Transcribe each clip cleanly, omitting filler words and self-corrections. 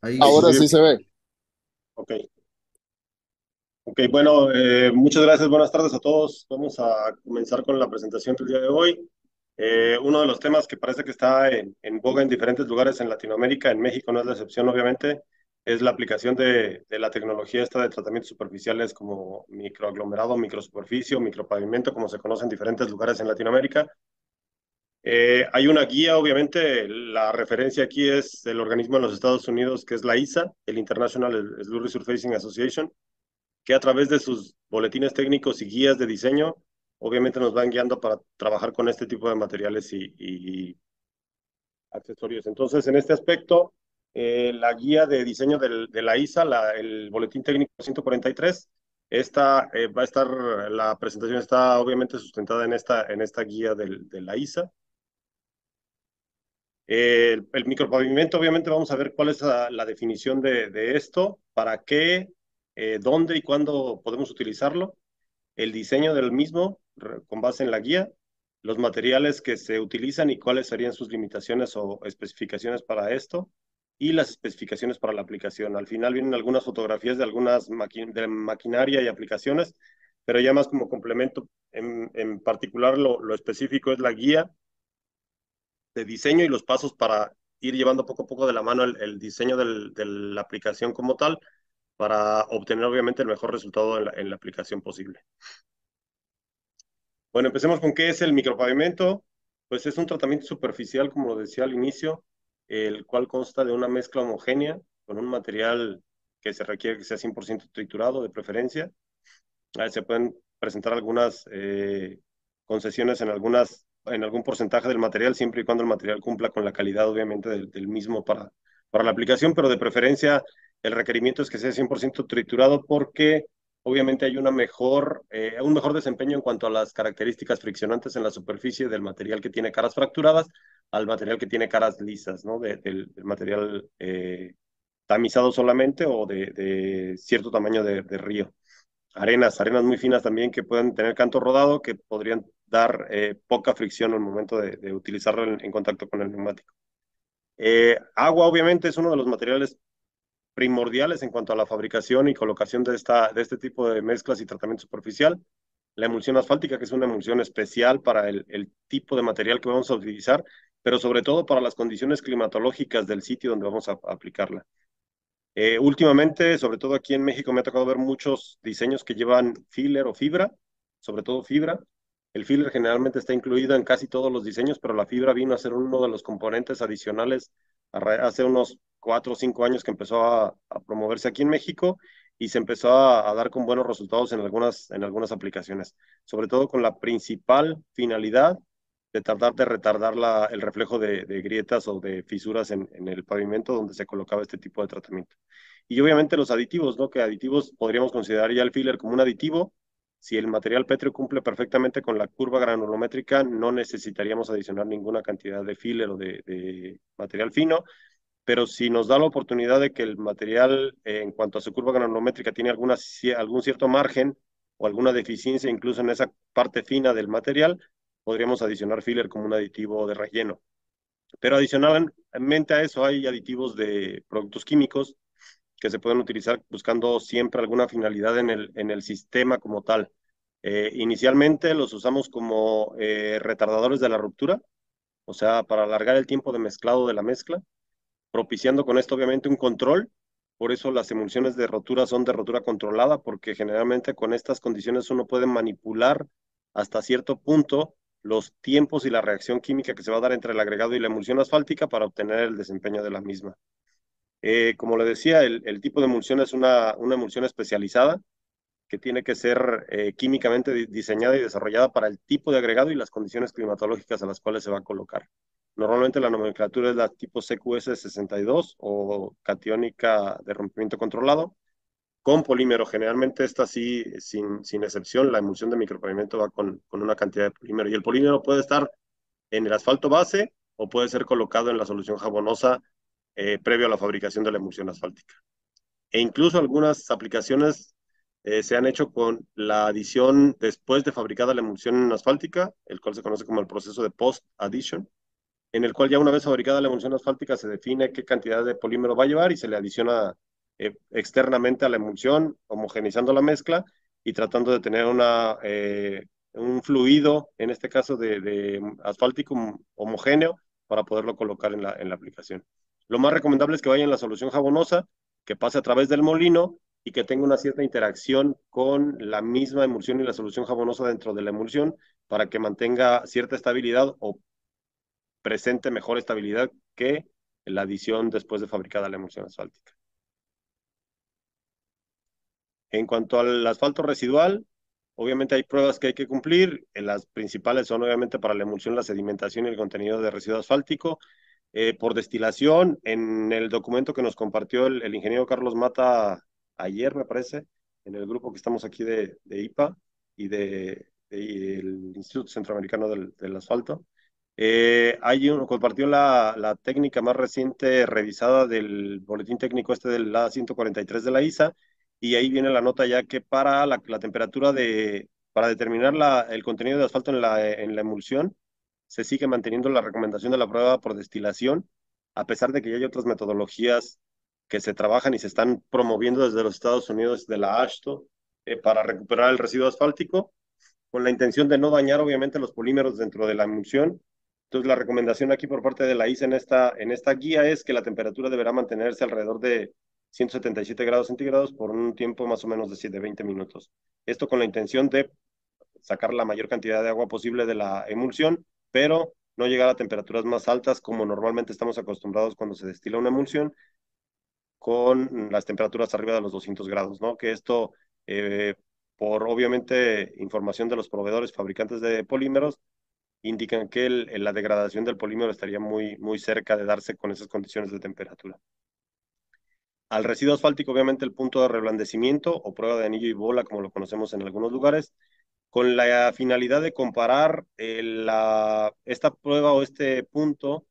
Ahí se Ahora ve. sí se ve. Ok, ok, bueno, muchas gracias, buenas tardes a todos. Vamos a comenzar con la presentación del día de hoy. Uno de los temas que parece que está en boga en diferentes lugares en Latinoamérica, en México no es la excepción, obviamente, es la aplicación de la tecnología esta de tratamientos superficiales como microaglomerado, microsuperficie o micropavimento, como se conoce en diferentes lugares en Latinoamérica. Hay una guía, obviamente, la referencia aquí es el organismo en los Estados Unidos que es la ISA, el International Slurry Surfacing Association, que a través de sus boletines técnicos y guías de diseño, obviamente nos van guiando para trabajar con este tipo de materiales y accesorios. Entonces, en este aspecto, la guía de diseño de la ISA, el boletín técnico 143, esta va a estar, la presentación está obviamente sustentada en esta guía de la ISA. El micropavimento, obviamente vamos a ver cuál es la definición de esto, para qué, dónde y cuándo podemos utilizarlo, el diseño del mismo con base en la guía, los materiales que se utilizan y cuáles serían sus limitaciones o especificaciones para esto, y las especificaciones para la aplicación. Al final vienen algunas fotografías de algunas de maquinaria y aplicaciones, pero ya más como complemento, en particular lo específico es la guía de diseño y los pasos para ir llevando poco a poco de la mano el diseño de la aplicación como tal, para obtener obviamente el mejor resultado en la aplicación posible. Bueno, empecemos con qué es el micropavimento. Pues es un tratamiento superficial, como lo decía al inicio, el cual consta de una mezcla homogénea con un material que se requiere que sea 100% triturado, de preferencia. Se pueden presentar algunas concesiones en algún porcentaje del material, siempre y cuando el material cumpla con la calidad, obviamente, del mismo para la aplicación, pero de preferencia el requerimiento es que sea 100% triturado porque obviamente hay un mejor desempeño en cuanto a las características friccionantes en la superficie del material que tiene caras fracturadas al material que tiene caras lisas, ¿no? Del material tamizado solamente o de cierto tamaño de río. Arenas muy finas también que pueden tener canto rodado, que podrían dar poca fricción al momento de utilizarlo en contacto con el neumático. Agua, obviamente, es uno de los materiales primordiales en cuanto a la fabricación y colocación de este tipo de mezclas y tratamiento superficial. La emulsión asfáltica, que es una emulsión especial para el tipo de material que vamos a utilizar, pero sobre todo para las condiciones climatológicas del sitio donde vamos a aplicarla. Últimamente, sobre todo aquí en México, me ha tocado ver muchos diseños que llevan filler o fibra, sobre todo fibra. El filler generalmente está incluido en casi todos los diseños, pero la fibra vino a ser uno de los componentes adicionales hace unos 4 o 5 años que empezó a promoverse aquí en México y se empezó a dar con buenos resultados en algunas aplicaciones, sobre todo con la principal finalidad de tratar de retardar el reflejo de grietas o de fisuras en el pavimento donde se colocaba este tipo de tratamiento. Y obviamente los aditivos, ¿no? Que aditivos podríamos considerar ya el filler como un aditivo. Si el material pétreo cumple perfectamente con la curva granulométrica, no necesitaríamos adicionar ninguna cantidad de filler o de material fino, pero si nos da la oportunidad de que el material, en cuanto a su curva granulométrica, tiene algún cierto margen o alguna deficiencia incluso en esa parte fina del material, podríamos adicionar filler como un aditivo de relleno. Pero adicionalmente a eso hay aditivos de productos químicos que se pueden utilizar buscando siempre alguna finalidad en el sistema como tal. Inicialmente los usamos como retardadores de la ruptura, o sea, para alargar el tiempo de mezclado de la mezcla, propiciando con esto obviamente un control. Por eso las emulsiones de rotura son de rotura controlada, porque generalmente con estas condiciones uno puede manipular hasta cierto punto los tiempos y la reacción química que se va a dar entre el agregado y la emulsión asfáltica para obtener el desempeño de la misma. Como le decía, el tipo de emulsión es una emulsión especializada que tiene que ser químicamente diseñada y desarrollada para el tipo de agregado y las condiciones climatológicas a las cuales se va a colocar. Normalmente la nomenclatura es la tipo CQS 62 o catiónica de rompimiento controlado, con polímero. Generalmente esta sí, sin excepción, la emulsión de micropavimento va con una cantidad de polímero. Y el polímero puede estar en el asfalto base o puede ser colocado en la solución jabonosa previo a la fabricación de la emulsión asfáltica. E incluso algunas aplicaciones se han hecho con la adición después de fabricada la emulsión asfáltica, el cual se conoce como el proceso de post-addition, en el cual ya una vez fabricada la emulsión asfáltica se define qué cantidad de polímero va a llevar y se le adiciona externamente a la emulsión, homogenizando la mezcla y tratando de tener un fluido, en este caso de asfáltico homogéneo, para poderlo colocar en la aplicación. Lo más recomendable es que vaya en la solución jabonosa, que pase a través del molino y que tenga una cierta interacción con la misma emulsión y la solución jabonosa dentro de la emulsión para que mantenga cierta estabilidad o presente mejor estabilidad que la adición después de fabricada la emulsión asfáltica. En cuanto al asfalto residual, obviamente hay pruebas que hay que cumplir. Las principales son obviamente para la emulsión, la sedimentación y el contenido de residuo asfáltico. Por destilación, en el documento que nos compartió el ingeniero Carlos Mata ayer, me parece, en el grupo que estamos aquí de IPA y del Instituto Centroamericano del Asfalto, compartió la técnica más reciente revisada del boletín técnico del A143 de la ISA, y ahí viene la nota ya que para la temperatura para determinar el contenido de asfalto en la emulsión, se sigue manteniendo la recomendación de la prueba por destilación, a pesar de que ya hay otras metodologías que se trabajan y se están promoviendo desde los Estados Unidos, de la AASHTO, para recuperar el residuo asfáltico, con la intención de no dañar obviamente los polímeros dentro de la emulsión. Entonces la recomendación aquí por parte de la ISA en esta guía es que la temperatura deberá mantenerse alrededor de 177 grados centígrados por un tiempo más o menos de 20 minutos. Esto con la intención de sacar la mayor cantidad de agua posible de la emulsión, pero no llegar a temperaturas más altas como normalmente estamos acostumbrados cuando se destila una emulsión, con las temperaturas arriba de los 200 grados, ¿no? Que esto, eh, por obviamente información de los proveedores fabricantes de polímeros, indican que la degradación del polímero estaría muy, muy cerca de darse con esas condiciones de temperatura. Al residuo asfáltico, obviamente, el punto de reblandecimiento o prueba de anillo y bola, como lo conocemos en algunos lugares, con la finalidad de comparar esta prueba o este punto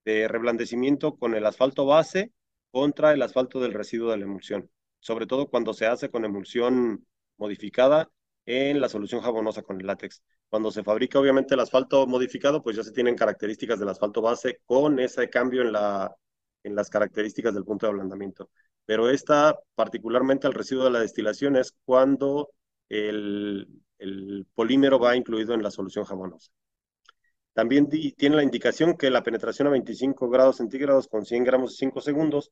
de reblandecimiento con el asfalto base contra el asfalto del residuo de la emulsión, sobre todo cuando se hace con emulsión modificada en la solución jabonosa con el látex. Cuando se fabrica obviamente el asfalto modificado, pues ya se tienen características del asfalto base con ese cambio en las características del punto de ablandamiento. Pero esta, particularmente al residuo de la destilación, es cuando el polímero va incluido en la solución jabonosa. También tiene la indicación que la penetración a 25 grados centígrados con 100 gramos y 5 segundos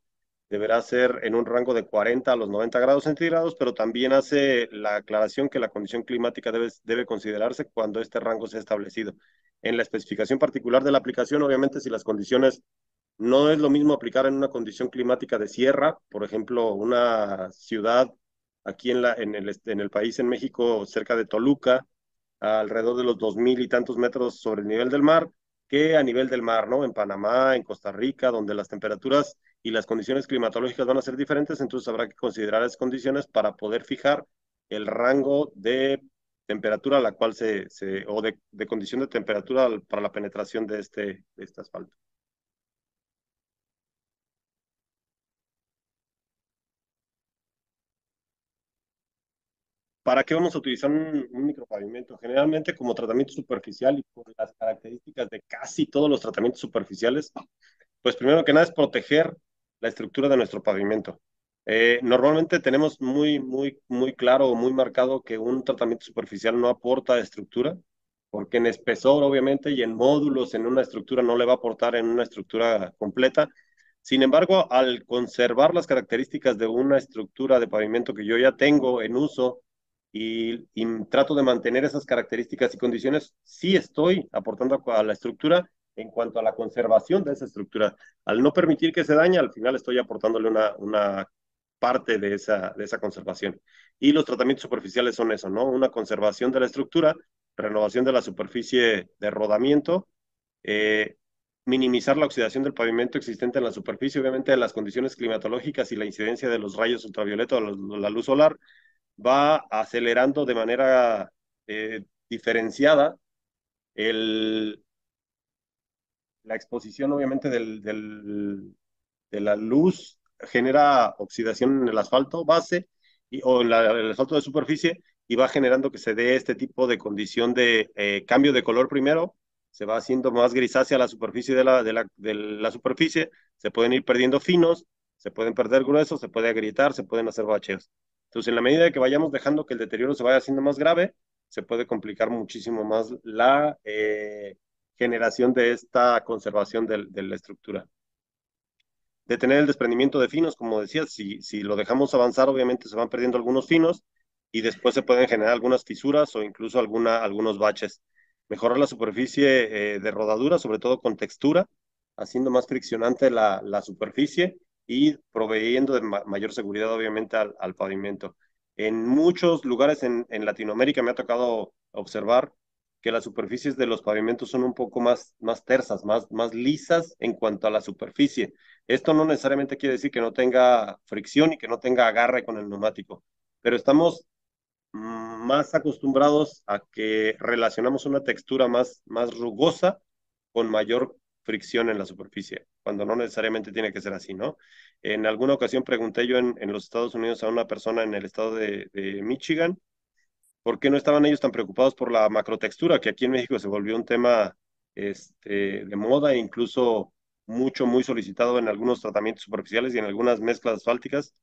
deberá ser en un rango de 40 a los 90 grados centígrados, pero también hace la aclaración que la condición climática debe considerarse cuando este rango sea establecido. En la especificación particular de la aplicación, obviamente, si las condiciones no es lo mismo aplicar en una condición climática de sierra, por ejemplo, una ciudad aquí en el país, en México, cerca de Toluca, alrededor de los 2000 y tantos metros sobre el nivel del mar, que a nivel del mar, ¿no? En Panamá, en Costa Rica, donde las temperaturas y las condiciones climatológicas van a ser diferentes, entonces habrá que considerar esas condiciones para poder fijar el rango de temperatura a la cual o de condición de temperatura para la penetración de este asfalto. ¿Para qué vamos a utilizar un micropavimento? Generalmente como tratamiento superficial y por las características de casi todos los tratamientos superficiales, pues primero que nada es proteger la estructura de nuestro pavimento. Normalmente tenemos muy, muy, muy claro o muy marcado que un tratamiento superficial no aporta estructura, porque en espesor, obviamente, y en módulos en una estructura no le va a aportar en una estructura completa. Sin embargo, al conservar las características de una estructura de pavimento que yo ya tengo en uso y trato de mantener esas características y condiciones, sí estoy aportando a la estructura en cuanto a la conservación de esa estructura. Al no permitir que se dañe, al final estoy aportándole una parte de esa conservación. Y los tratamientos superficiales son eso, ¿no? Una conservación de la estructura, renovación de la superficie de rodamiento, eh, minimizar la oxidación del pavimento existente en la superficie, obviamente las condiciones climatológicas y la incidencia de los rayos ultravioleta o la luz solar va acelerando de manera diferenciada el, la exposición, obviamente, de la luz genera oxidación en el asfalto base o en el asfalto de superficie y va generando que se dé este tipo de condición de cambio de color primero se va haciendo más grisácea la superficie de la superficie, se pueden ir perdiendo finos, se pueden perder gruesos, se puede agrietar, se pueden hacer bacheos. Entonces, en la medida que vayamos dejando que el deterioro se vaya haciendo más grave, se puede complicar muchísimo más la generación de esta conservación de la estructura. Detener el desprendimiento de finos, como decía, si lo dejamos avanzar, obviamente se van perdiendo algunos finos y después se pueden generar algunas fisuras o incluso algunos baches. Mejorar la superficie de rodadura, sobre todo con textura, haciendo más friccionante la superficie y proveyendo de mayor seguridad, obviamente, al pavimento. En muchos lugares en Latinoamérica me ha tocado observar que las superficies de los pavimentos son un poco más tersas, más lisas en cuanto a la superficie. Esto no necesariamente quiere decir que no tenga fricción y que no tenga agarre con el neumático, pero estamos más acostumbrados a que relacionamos una textura más rugosa con mayor fricción en la superficie, cuando no necesariamente tiene que ser así, ¿no? En alguna ocasión pregunté yo en los Estados Unidos a una persona en el estado de Michigan por qué no estaban ellos tan preocupados por la macrotextura, que aquí en México se volvió un tema de moda e incluso muy solicitado en algunos tratamientos superficiales y en algunas mezclas asfálticas,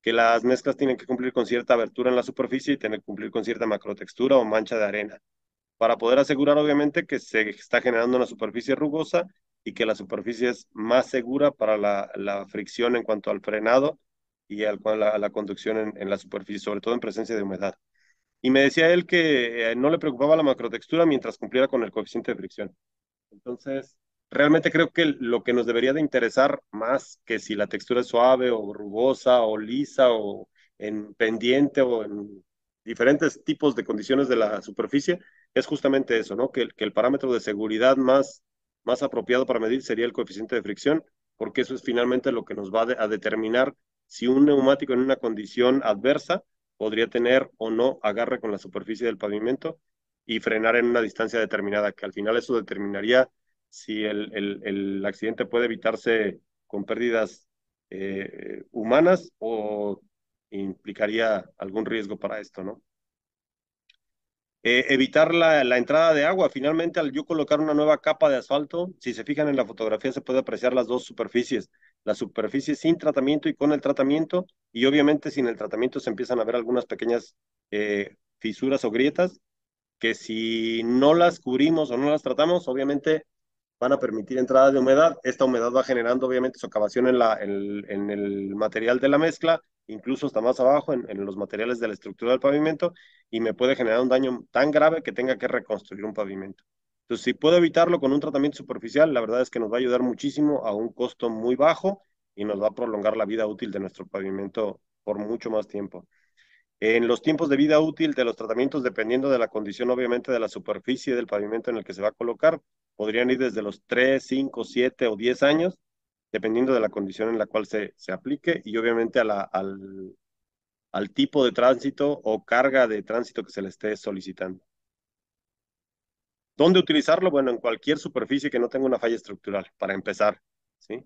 que las mezclas tienen que cumplir con cierta abertura en la superficie y tienen que cumplir con cierta macrotextura o mancha de arena, para poder asegurar obviamente que se está generando una superficie rugosa y que la superficie es más segura para la fricción en cuanto al frenado y a la conducción en la superficie, sobre todo en presencia de humedad. Y me decía él que no le preocupaba la macrotextura mientras cumpliera con el coeficiente de fricción. Entonces, realmente creo que lo que nos debería de interesar más que si la textura es suave o rugosa o lisa o en pendiente o en diferentes tipos de condiciones de la superficie, es justamente eso, ¿no? Que el parámetro de seguridad más apropiado para medir sería el coeficiente de fricción, porque eso es finalmente lo que nos va a determinar si un neumático en una condición adversa podría tener o no agarre con la superficie del pavimento y frenar en una distancia determinada, que al final eso determinaría si el accidente puede evitarse con pérdidas humanas o implicaría algún riesgo para esto, ¿no? Evitar la entrada de agua. Finalmente, al yo colocar una nueva capa de asfalto, si se fijan en la fotografía, se puede apreciar las dos superficies. La superficie sin tratamiento y con el tratamiento, y obviamente sin el tratamiento se empiezan a ver algunas pequeñas fisuras o grietas que si no las cubrimos o no las tratamos, obviamente van a permitir entrada de humedad. Esta humedad va generando obviamente socavación en el material de la mezcla, incluso hasta más abajo en los materiales de la estructura del pavimento, y me puede generar un daño tan grave que tenga que reconstruir un pavimento. Entonces, si puedo evitarlo con un tratamiento superficial, la verdad es que nos va a ayudar muchísimo a un costo muy bajo y nos va a prolongar la vida útil de nuestro pavimento por mucho más tiempo. En los tiempos de vida útil de los tratamientos, dependiendo de la condición, obviamente, de la superficie del pavimento en el que se va a colocar, podrían ir desde los 3, 5, 7 o 10 años, dependiendo de la condición en la cual se aplique y obviamente al tipo de tránsito o carga de tránsito que se le esté solicitando. ¿Dónde utilizarlo? Bueno, en cualquier superficie que no tenga una falla estructural, para empezar, ¿sí?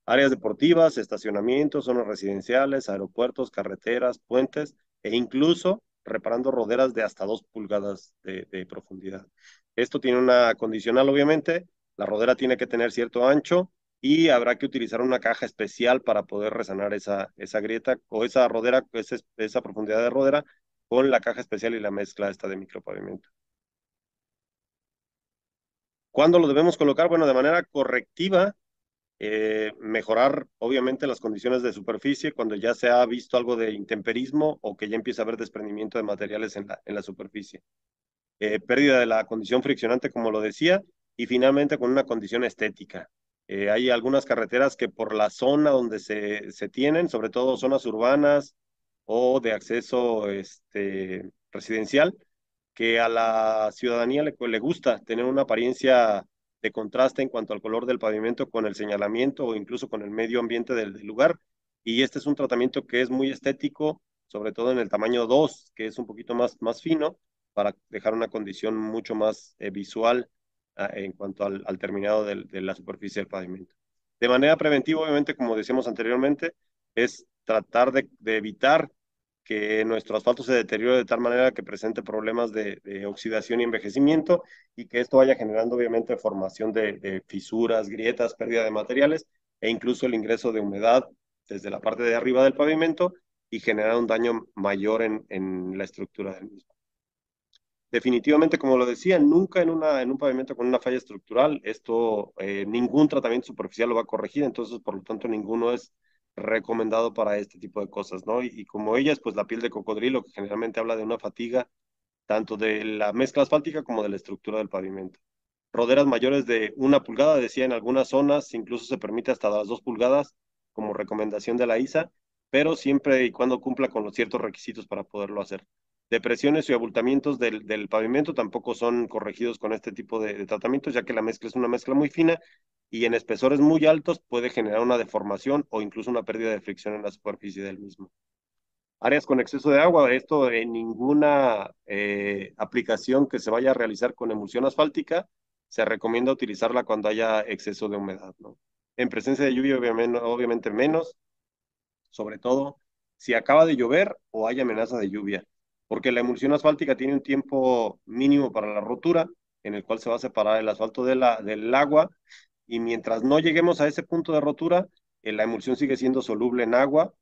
Áreas deportivas, estacionamientos, zonas residenciales, aeropuertos, carreteras, puentes e incluso reparando roderas de hasta 2 pulgadas de profundidad. Esto tiene una condicional, obviamente. La rodera tiene que tener cierto ancho y habrá que utilizar una caja especial para poder resanar esa grieta o esa rodera, esa profundidad de rodera con la caja especial y la mezcla esta de micropavimento. ¿Cuándo lo debemos colocar? Bueno, de manera correctiva, mejorar obviamente las condiciones de superficie cuando ya se ha visto algo de intemperismo o que ya empieza a haber desprendimiento de materiales en la superficie. Pérdida de la condición friccionante, como lo decía, y finalmente con una condición estética. Hay algunas carreteras que por la zona donde se tienen, sobre todo zonas urbanas o de acceso residencial, que a la ciudadanía le gusta tener una apariencia de contraste en cuanto al color del pavimento con el señalamiento o incluso con el medio ambiente del lugar. Y este es un tratamiento que es muy estético, sobre todo en el tamaño 2, que es un poquito más fino, para dejar una condición mucho más visual en cuanto al terminado de la superficie del pavimento. De manera preventiva, obviamente, como decíamos anteriormente, es tratar de evitar que nuestro asfalto se deteriore de tal manera que presente problemas de oxidación y envejecimiento y que esto vaya generando obviamente formación de fisuras, grietas, pérdida de materiales e incluso el ingreso de humedad desde la parte de arriba del pavimento y generar un daño mayor en la estructura del mismo. Definitivamente, como lo decía, nunca en un pavimento con una falla estructural, ningún tratamiento superficial lo va a corregir, entonces, por lo tanto, ninguno es recomendado para este tipo de cosas, ¿no? Y como ellas, pues la piel de cocodrilo, que generalmente habla de una fatiga tanto de la mezcla asfáltica como de la estructura del pavimento. Roderas mayores de 1 pulgada, decía en algunas zonas, incluso se permite hasta las 2 pulgadas como recomendación de la ISA, pero siempre y cuando cumpla con los ciertos requisitos para poderlo hacer. Depresiones y abultamientos del pavimento tampoco son corregidos con este tipo de tratamientos, ya que la mezcla es una mezcla muy fina y en espesores muy altos puede generar una deformación o incluso una pérdida de fricción en la superficie del mismo. Áreas con exceso de agua, esto en ninguna aplicación que se vaya a realizar con emulsión asfáltica se recomienda utilizarla cuando haya exceso de humedad, ¿no? En presencia de lluvia, obviamente menos, sobre todo si acaba de llover o hay amenaza de lluvia, porque la emulsión asfáltica tiene un tiempo mínimo para la rotura, en el cual se va a separar el asfalto del agua, y mientras no lleguemos a ese punto de rotura, la emulsión sigue siendo soluble en agua,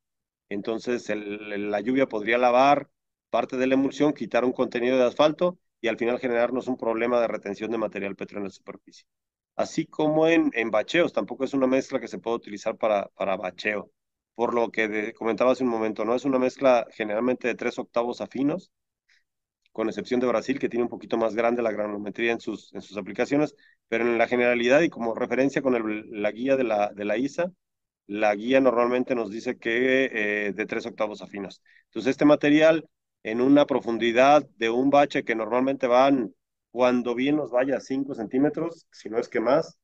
entonces la lluvia podría lavar parte de la emulsión, quitar un contenido de asfalto y al final generarnos un problema de retención de material petróleo en la superficie. Así como en bacheos, tampoco es una mezcla que se puede utilizar para bacheo, por lo que comentaba hace un momento, ¿no? Es una mezcla generalmente de 3/8 afinos, con excepción de Brasil, que tiene un poquito más grande la granulometría en sus aplicaciones, pero en la generalidad y como referencia con la guía de la ISA, la guía normalmente nos dice que de 3/8 afinos. Entonces, este material en una profundidad de un bache que normalmente van, cuando bien nos vaya, 5 centímetros, si no es que más,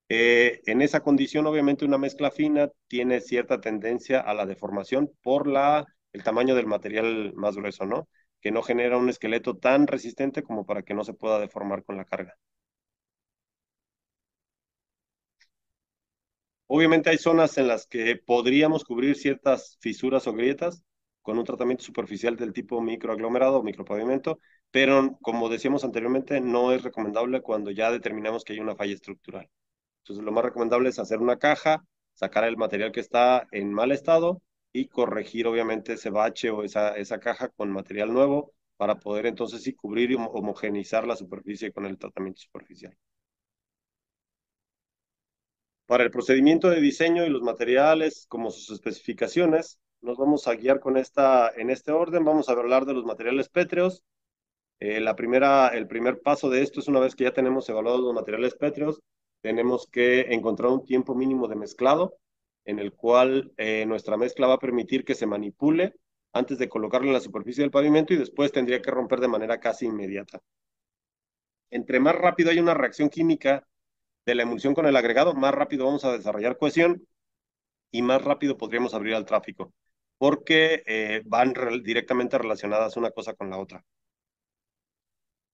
en esa condición, obviamente, una mezcla fina tiene cierta tendencia a la deformación por el tamaño del material más grueso, ¿no? Que no genera un esqueleto tan resistente como para que no se pueda deformar con la carga. Obviamente hay zonas en las que podríamos cubrir ciertas fisuras o grietas con un tratamiento superficial del tipo microaglomerado o micropavimento, pero como decíamos anteriormente, no es recomendable cuando ya determinamos que hay una falla estructural. Entonces, lo más recomendable es hacer una caja, sacar el material que está en mal estado y corregir, obviamente, ese bache o esa caja con material nuevo para poder entonces sí cubrir y homogeneizar la superficie con el tratamiento superficial. Para el procedimiento de diseño y los materiales, como sus especificaciones, nos vamos a guiar en este orden. Vamos a hablar de los materiales pétreos. El primer paso de esto es una vez que ya tenemos evaluados los materiales pétreos, tenemos que encontrar un tiempo mínimo de mezclado en el cual nuestra mezcla va a permitir que se manipule antes de colocarlo en la superficie del pavimento y después tendría que romper de manera casi inmediata. Entre más rápido hay una reacción química de la emulsión con el agregado, más rápido vamos a desarrollar cohesión y más rápido podríamos abrir al tráfico, porque van directamente relacionadas una cosa con la otra.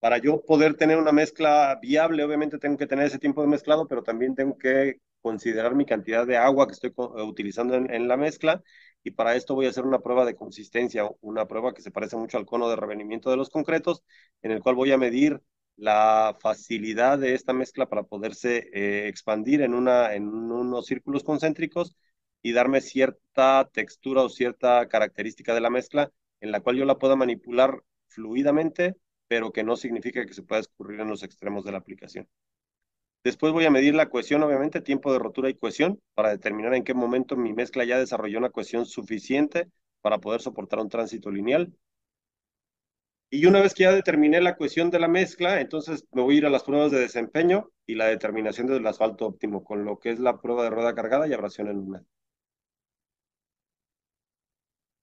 Para yo poder tener una mezcla viable, obviamente tengo que tener ese tiempo de mezclado, pero también tengo que considerar mi cantidad de agua que estoy utilizando en la mezcla. Y para esto voy a hacer una prueba de consistencia, una prueba que se parece mucho al cono de revenimiento de los concretos, en el cual voy a medir la facilidad de esta mezcla para poderse expandir en unos círculos concéntricos y darme cierta textura o cierta característica de la mezcla en la cual yo la pueda manipular fluidamente, pero que no significa que se pueda escurrir en los extremos de la aplicación. Después voy a medir la cohesión, obviamente, tiempo de rotura y cohesión, para determinar en qué momento mi mezcla ya desarrolló una cohesión suficiente para poder soportar un tránsito lineal. Y una vez que ya determiné la cohesión de la mezcla, entonces me voy a ir a las pruebas de desempeño y la determinación del asfalto óptimo, con lo que es la prueba de rueda cargada y abrasión en una.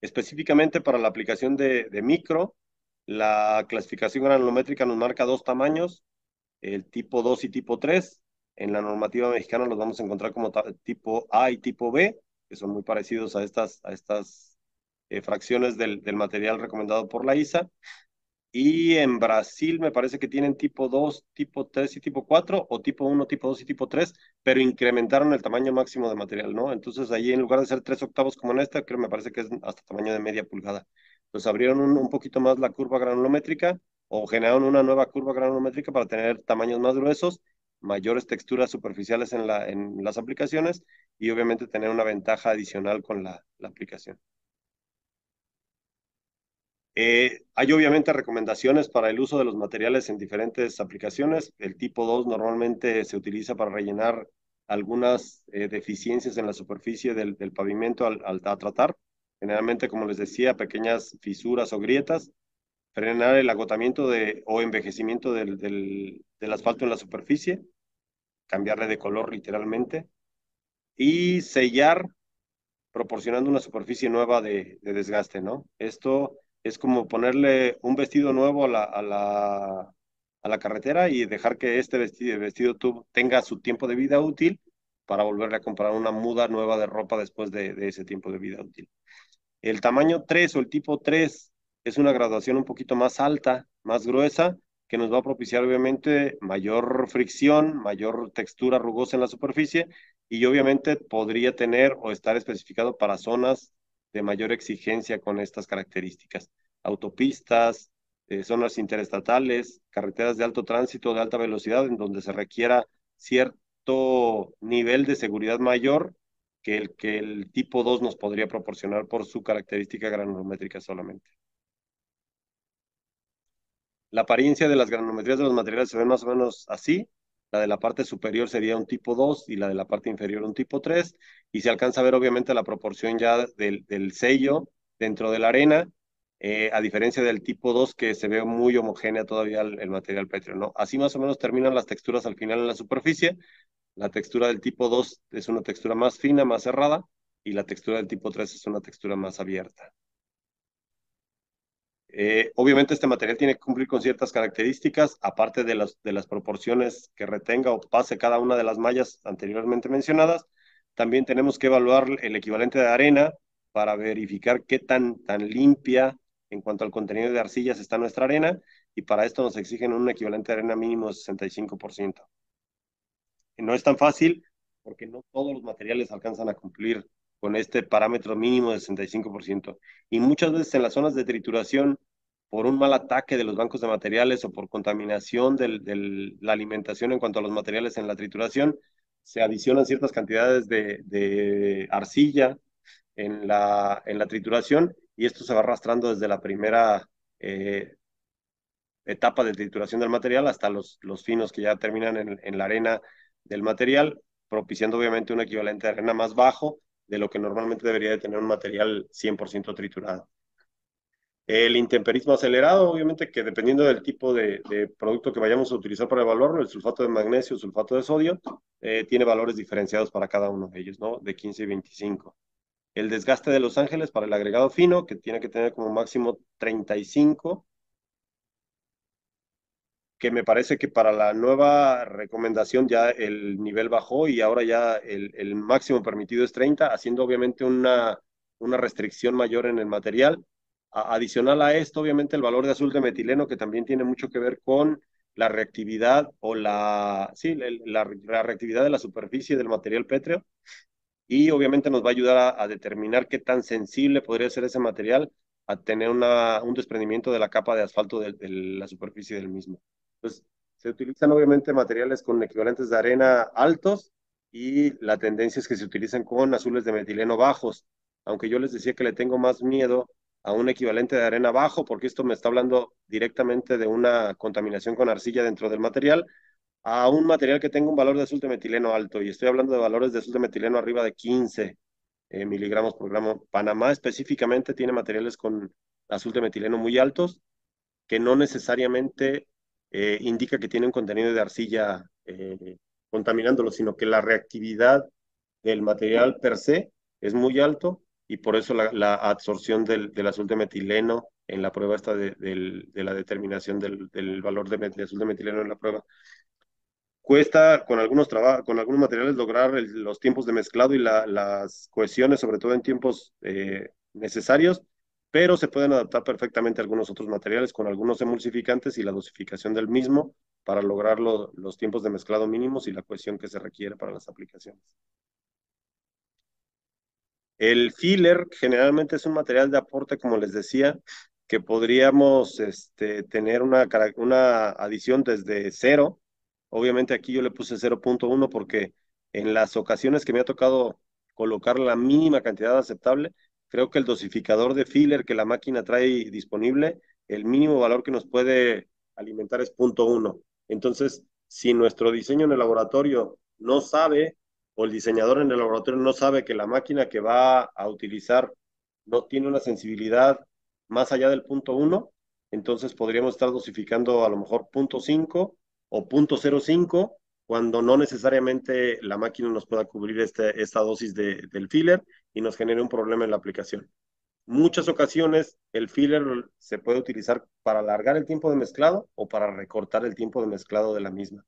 Específicamente para la aplicación de micro, la clasificación granulométrica nos marca dos tamaños, el tipo 2 y tipo 3. En la normativa mexicana los vamos a encontrar como tipo A y tipo B, que son muy parecidos a estas fracciones del material recomendado por la ISA. Y en Brasil me parece que tienen tipo 2, tipo 3 y tipo 4, o tipo 1, tipo 2 y tipo 3, pero incrementaron el tamaño máximo de material, ¿no? Entonces ahí en lugar de ser 3/8 como en esta, creo me parece que es hasta tamaño de media pulgada. Entonces abrieron un poquito más la curva granulométrica o generaron una nueva curva granulométrica para tener tamaños más gruesos, mayores texturas superficiales en las aplicaciones y obviamente tener una ventaja adicional con la aplicación. Hay obviamente recomendaciones para el uso de los materiales en diferentes aplicaciones. El tipo 2 normalmente se utiliza para rellenar algunas deficiencias en la superficie del pavimento a tratar. Generalmente, como les decía, pequeñas fisuras o grietas, frenar el agotamiento o envejecimiento del asfalto en la superficie, cambiarle de color literalmente, y sellar proporcionando una superficie nueva de desgaste, ¿no? Esto es como ponerle un vestido nuevo a la carretera y dejar que este vestido tenga su tiempo de vida útil para volverle a comprar una muda nueva de ropa después de ese tiempo de vida útil. El tamaño 3 o el tipo 3 es una graduación un poquito más alta, más gruesa, que nos va a propiciar obviamente mayor fricción, mayor textura rugosa en la superficie y obviamente podría tener o estar especificado para zonas de mayor exigencia con estas características. Autopistas, zonas interestatales, carreteras de alto tránsito, de alta velocidad, en donde se requiera cierto nivel de seguridad mayor que el tipo 2 nos podría proporcionar por su característica granulométrica solamente. La apariencia de las granulometrías de los materiales se ven más o menos así. La de la parte superior sería un tipo 2 y la de la parte inferior un tipo 3. Y se alcanza a ver obviamente la proporción ya del sello dentro de la arena, a diferencia del tipo 2 que se ve muy homogénea todavía el material pétreo, ¿no? Así más o menos terminan las texturas al final en la superficie. La textura del tipo 2 es una textura más fina, más cerrada, y la textura del tipo 3 es una textura más abierta. Obviamente este material tiene que cumplir con ciertas características, aparte de las proporciones que retenga o pase cada una de las mallas anteriormente mencionadas. También tenemos que evaluar el equivalente de arena para verificar qué tan limpia en cuanto al contenido de arcillas está nuestra arena, y para esto nos exigen un equivalente de arena mínimo de 65%. No es tan fácil porque no todos los materiales alcanzan a cumplir con este parámetro mínimo de 65%. Y muchas veces en las zonas de trituración, por un mal ataque de los bancos de materiales o por contaminación de la alimentación en cuanto a los materiales en la trituración, se adicionan ciertas cantidades de arcilla en la trituración y esto se va arrastrando desde la primera etapa de trituración del material hasta los finos que ya terminan en la arena del material, propiciando obviamente un equivalente de arena más bajo de lo que normalmente debería de tener un material 100% triturado. El intemperismo acelerado, obviamente que dependiendo del tipo de producto que vayamos a utilizar para evaluarlo, el sulfato de magnesio, sulfato de sodio, tiene valores diferenciados para cada uno de ellos, ¿no? De 15 y 25. El desgaste de los ángeles para el agregado fino, que tiene que tener como máximo 35, que me parece que para la nueva recomendación ya el nivel bajó y ahora ya el máximo permitido es 30, haciendo obviamente una restricción mayor en el material. Adicional a esto, obviamente el valor de azul de metileno, que también tiene mucho que ver con la reactividad o sí, la reactividad de la superficie del material pétreo, y obviamente nos va a ayudar a determinar qué tan sensible podría ser ese material a tener un desprendimiento de la capa de asfalto de la superficie del mismo. Entonces, se utilizan obviamente materiales con equivalentes de arena altos y la tendencia es que se utilicen con azules de metileno bajos, aunque yo les decía que le tengo más miedo a un equivalente de arena bajo, porque esto me está hablando directamente de una contaminación con arcilla dentro del material, a un material que tenga un valor de azul de metileno alto, y estoy hablando de valores de azul de metileno arriba de 15 miligramos por gramo. Panamá específicamente tiene materiales con azul de metileno muy altos, que no necesariamente indica que tiene un contenido de arcilla contaminándolo, sino que la reactividad del material per se es muy alto y por eso la absorción del azul de metileno en la prueba esta de la determinación del valor de azul de metileno en la prueba. Cuesta con algunos materiales lograr los tiempos de mezclado y las cohesiones, sobre todo en tiempos necesarios, pero se pueden adaptar perfectamente a algunos otros materiales con algunos emulsificantes y la dosificación del mismo para lograr los tiempos de mezclado mínimos y la cohesión que se requiere para las aplicaciones. El filler generalmente es un material de aporte, como les decía, que podríamos tener una adición desde cero. Obviamente aquí yo le puse 0.1 porque en las ocasiones que me ha tocado colocar la mínima cantidad aceptable, creo que el dosificador de filler que la máquina trae disponible, el mínimo valor que nos puede alimentar es 0.1. Entonces, si nuestro diseño en el laboratorio no sabe o el diseñador en el laboratorio no sabe que la máquina que va a utilizar no tiene una sensibilidad más allá del 0.1, entonces podríamos estar dosificando a lo mejor 0.5 o 0.05 cuando no necesariamente la máquina nos pueda cubrir esta dosis del filler y nos genere un problema en la aplicación. Muchas ocasiones el filler se puede utilizar para alargar el tiempo de mezclado o para recortar el tiempo de mezclado de la misma.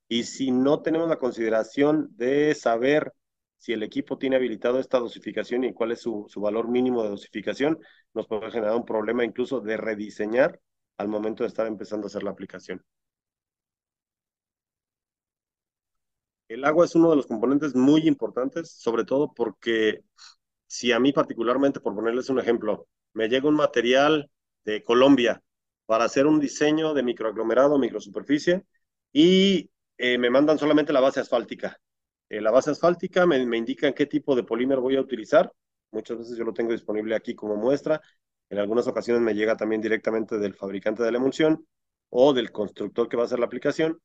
Y si no tenemos la consideración de saber si el equipo tiene habilitado esta dosificación y cuál es su valor mínimo de dosificación, nos puede generar un problema incluso de rediseñar al momento de estar empezando a hacer la aplicación. El agua es uno de los componentes muy importantes, sobre todo porque si a mí particularmente, por ponerles un ejemplo, me llega un material de Colombia para hacer un diseño de microaglomerado, microsuperficie, y me mandan solamente la base asfáltica. La base asfáltica me indican qué tipo de polímero voy a utilizar. Muchas veces yo lo tengo disponible aquí como muestra. En algunas ocasiones me llega también directamente del fabricante de la emulsión o del constructor que va a hacer la aplicación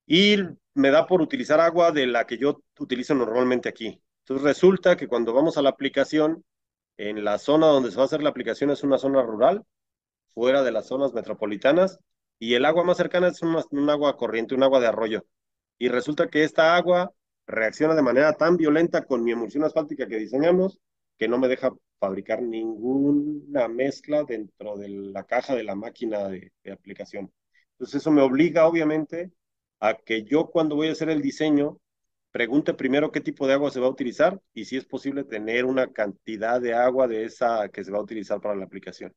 y me da por utilizar agua de la que yo utilizo normalmente aquí. Entonces resulta que cuando vamos a la aplicación, en la zona donde se va a hacer la aplicación es una zona rural, fuera de las zonas metropolitanas, y el agua más cercana es un agua corriente, un agua de arroyo. Y resulta que esta agua reacciona de manera tan violenta con mi emulsión asfáltica que diseñamos que no me deja fabricar ninguna mezcla dentro de la caja de la máquina de aplicación. Entonces eso me obliga obviamente a que yo cuando voy a hacer el diseño pregunte primero qué tipo de agua se va a utilizar y si es posible tener una cantidad de agua de esa que se va a utilizar para la aplicación.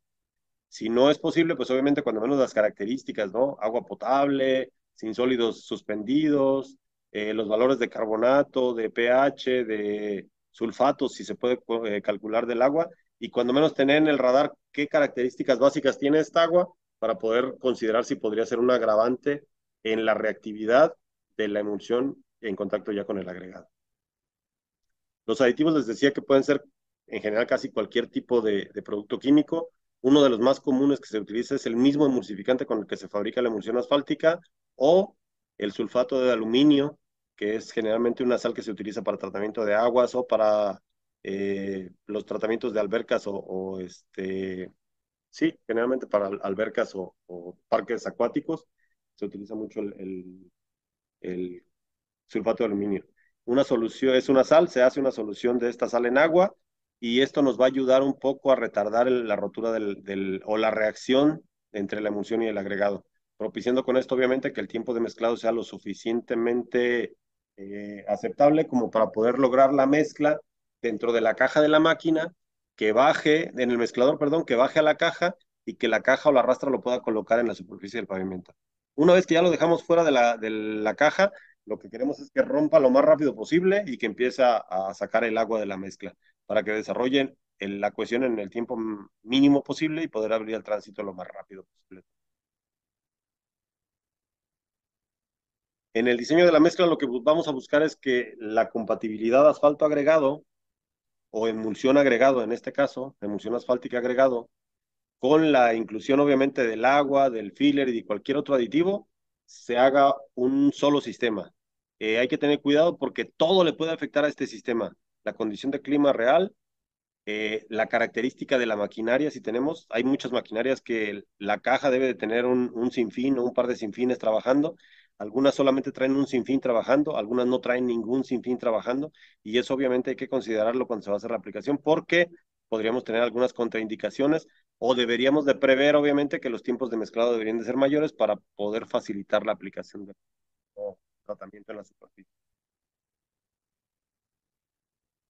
Si no es posible, pues obviamente cuando menos las características, ¿no? Agua potable, sin sólidos suspendidos, los valores de carbonato, de pH, de sulfato, si se puede calcular del agua, y cuando menos tener en el radar qué características básicas tiene esta agua para poder considerar si podría ser un agravante en la reactividad de la emulsión en contacto ya con el agregado. Los aditivos les decía que pueden ser en general casi cualquier tipo de producto químico. Uno de los más comunes que se utiliza es el mismo emulsificante con el que se fabrica la emulsión asfáltica o el sulfato de aluminio, que es generalmente una sal que se utiliza para tratamiento de aguas o para los tratamientos de albercas sí, generalmente para albercas o parques acuáticos. Se utiliza mucho el sulfato de aluminio. Una solución es una sal, se hace una solución de esta sal en agua y esto nos va a ayudar un poco a retardar la rotura o la reacción entre la emulsión y el agregado, propiciando con esto obviamente que el tiempo de mezclado sea lo suficientemente aceptable como para poder lograr la mezcla dentro de la caja de la máquina, que baje, en el mezclador, perdón, que baje a la caja y que la caja o la rastra lo pueda colocar en la superficie del pavimento. Una vez que ya lo dejamos fuera de la caja, lo que queremos es que rompa lo más rápido posible y que empiece a sacar el agua de la mezcla para que desarrollen la cohesión en el tiempo mínimo posible y poder abrir el tránsito lo más rápido posible. En el diseño de la mezcla lo que vamos a buscar es que la compatibilidad asfalto agregado o emulsión agregado, en este caso, emulsión asfáltica agregado, con la inclusión obviamente del agua, del filler y de cualquier otro aditivo, se haga un solo sistema. Hay que tener cuidado porque todo le puede afectar a este sistema. La condición de clima real, la característica de la maquinaria, si tenemos, hay muchas maquinarias que la caja debe de tener un sinfín o un par de sinfines trabajando. Algunas solamente traen un sinfín trabajando, algunas no traen ningún sinfín trabajando, y eso obviamente hay que considerarlo cuando se va a hacer la aplicación, porque podríamos tener algunas contraindicaciones o deberíamos de prever, obviamente, que los tiempos de mezclado deberían de ser mayores para poder facilitar la aplicación del tratamiento en la superficie.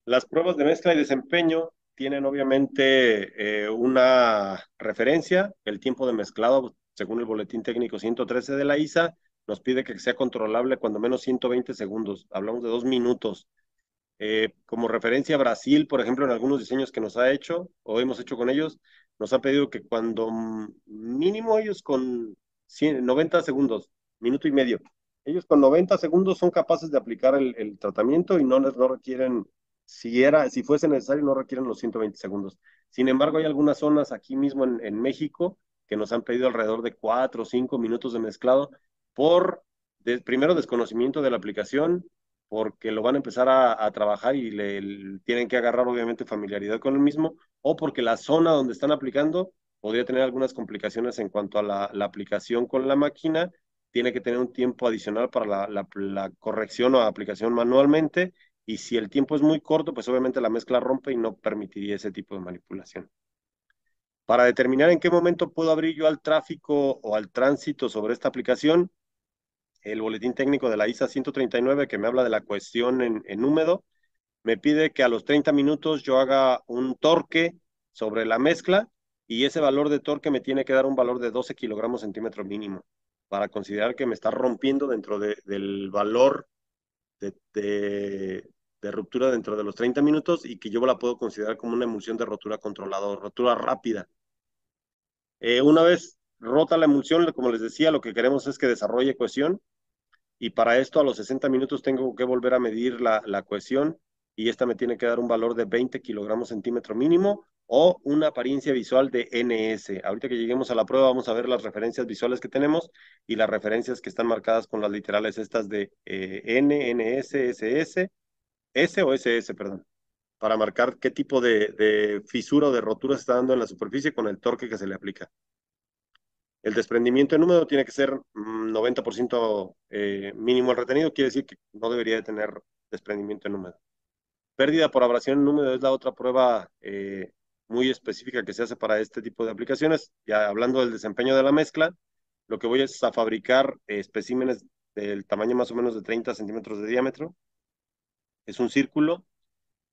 Las pruebas de mezcla y desempeño tienen obviamente una referencia, el tiempo de mezclado, según el boletín técnico 113 de la ISA, nos pide que sea controlable cuando menos 120 segundos, hablamos de 2 minutos. Como referencia, Brasil, por ejemplo, en algunos diseños que nos ha hecho o hemos hecho con ellos, nos han pedido que cuando mínimo ellos con 90 segundos, minuto y medio, ellos con 90 segundos son capaces de aplicar el tratamiento y no requieren, si fuese necesario, no requieren los 120 segundos. Sin embargo, hay algunas zonas aquí mismo en México que nos han pedido alrededor de 4 o 5 minutos de mezclado por, primero, desconocimiento de la aplicación, porque lo van a empezar a trabajar y tienen que agarrar obviamente familiaridad con el mismo, o porque la zona donde están aplicando podría tener algunas complicaciones en cuanto a la aplicación con la máquina, tiene que tener un tiempo adicional para la corrección o aplicación manualmente, y si el tiempo es muy corto, pues obviamente la mezcla rompe y no permitiría ese tipo de manipulación. Para determinar en qué momento puedo abrir yo al tráfico o al tránsito sobre esta aplicación, el boletín técnico de la ISA 139 que me habla de la cuestión en húmedo, me pide que a los 30 minutos yo haga un torque sobre la mezcla y ese valor de torque me tiene que dar un valor de 12 kilogramos centímetro mínimo para considerar que me está rompiendo dentro del valor de ruptura dentro de los 30 minutos y que yo la puedo considerar como una emulsión de rotura controlada o rotura rápida. Una vez rota la emulsión, como les decía, lo que queremos es que desarrolle cohesión y para esto a los 60 minutos tengo que volver a medir la cohesión y esta me tiene que dar un valor de 20 kilogramos centímetro mínimo o una apariencia visual de NS. Ahorita que lleguemos a la prueba vamos a ver las referencias visuales que tenemos y las referencias que están marcadas con las literales estas de N, NS, SS, S o SS, perdón, para marcar qué tipo de fisura o de rotura se está dando en la superficie con el torque que se le aplica. El desprendimiento en húmedo tiene que ser 90% mínimo el retenido, quiere decir que no debería de tener desprendimiento en húmedo. Pérdida por abrasión en húmedo es la otra prueba muy específica que se hace para este tipo de aplicaciones. Ya hablando del desempeño de la mezcla, lo que voy es a fabricar especímenes del tamaño más o menos de 30 centímetros de diámetro. Es un círculo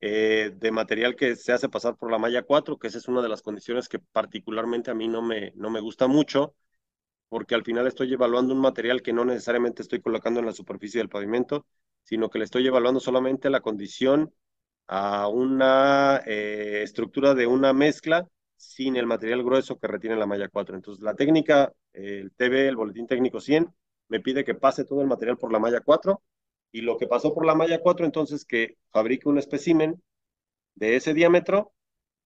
de material que se hace pasar por la malla 4, que esa es una de las condiciones que particularmente a mí no me gusta mucho, porque al final estoy evaluando un material que no necesariamente estoy colocando en la superficie del pavimento, sino que le estoy evaluando solamente la condición a una estructura de una mezcla sin el material grueso que retiene la malla 4. Entonces, la técnica, el TB, el boletín técnico 100, me pide que pase todo el material por la malla 4 y lo que pasó por la malla 4, entonces que fabrique un espécimen de ese diámetro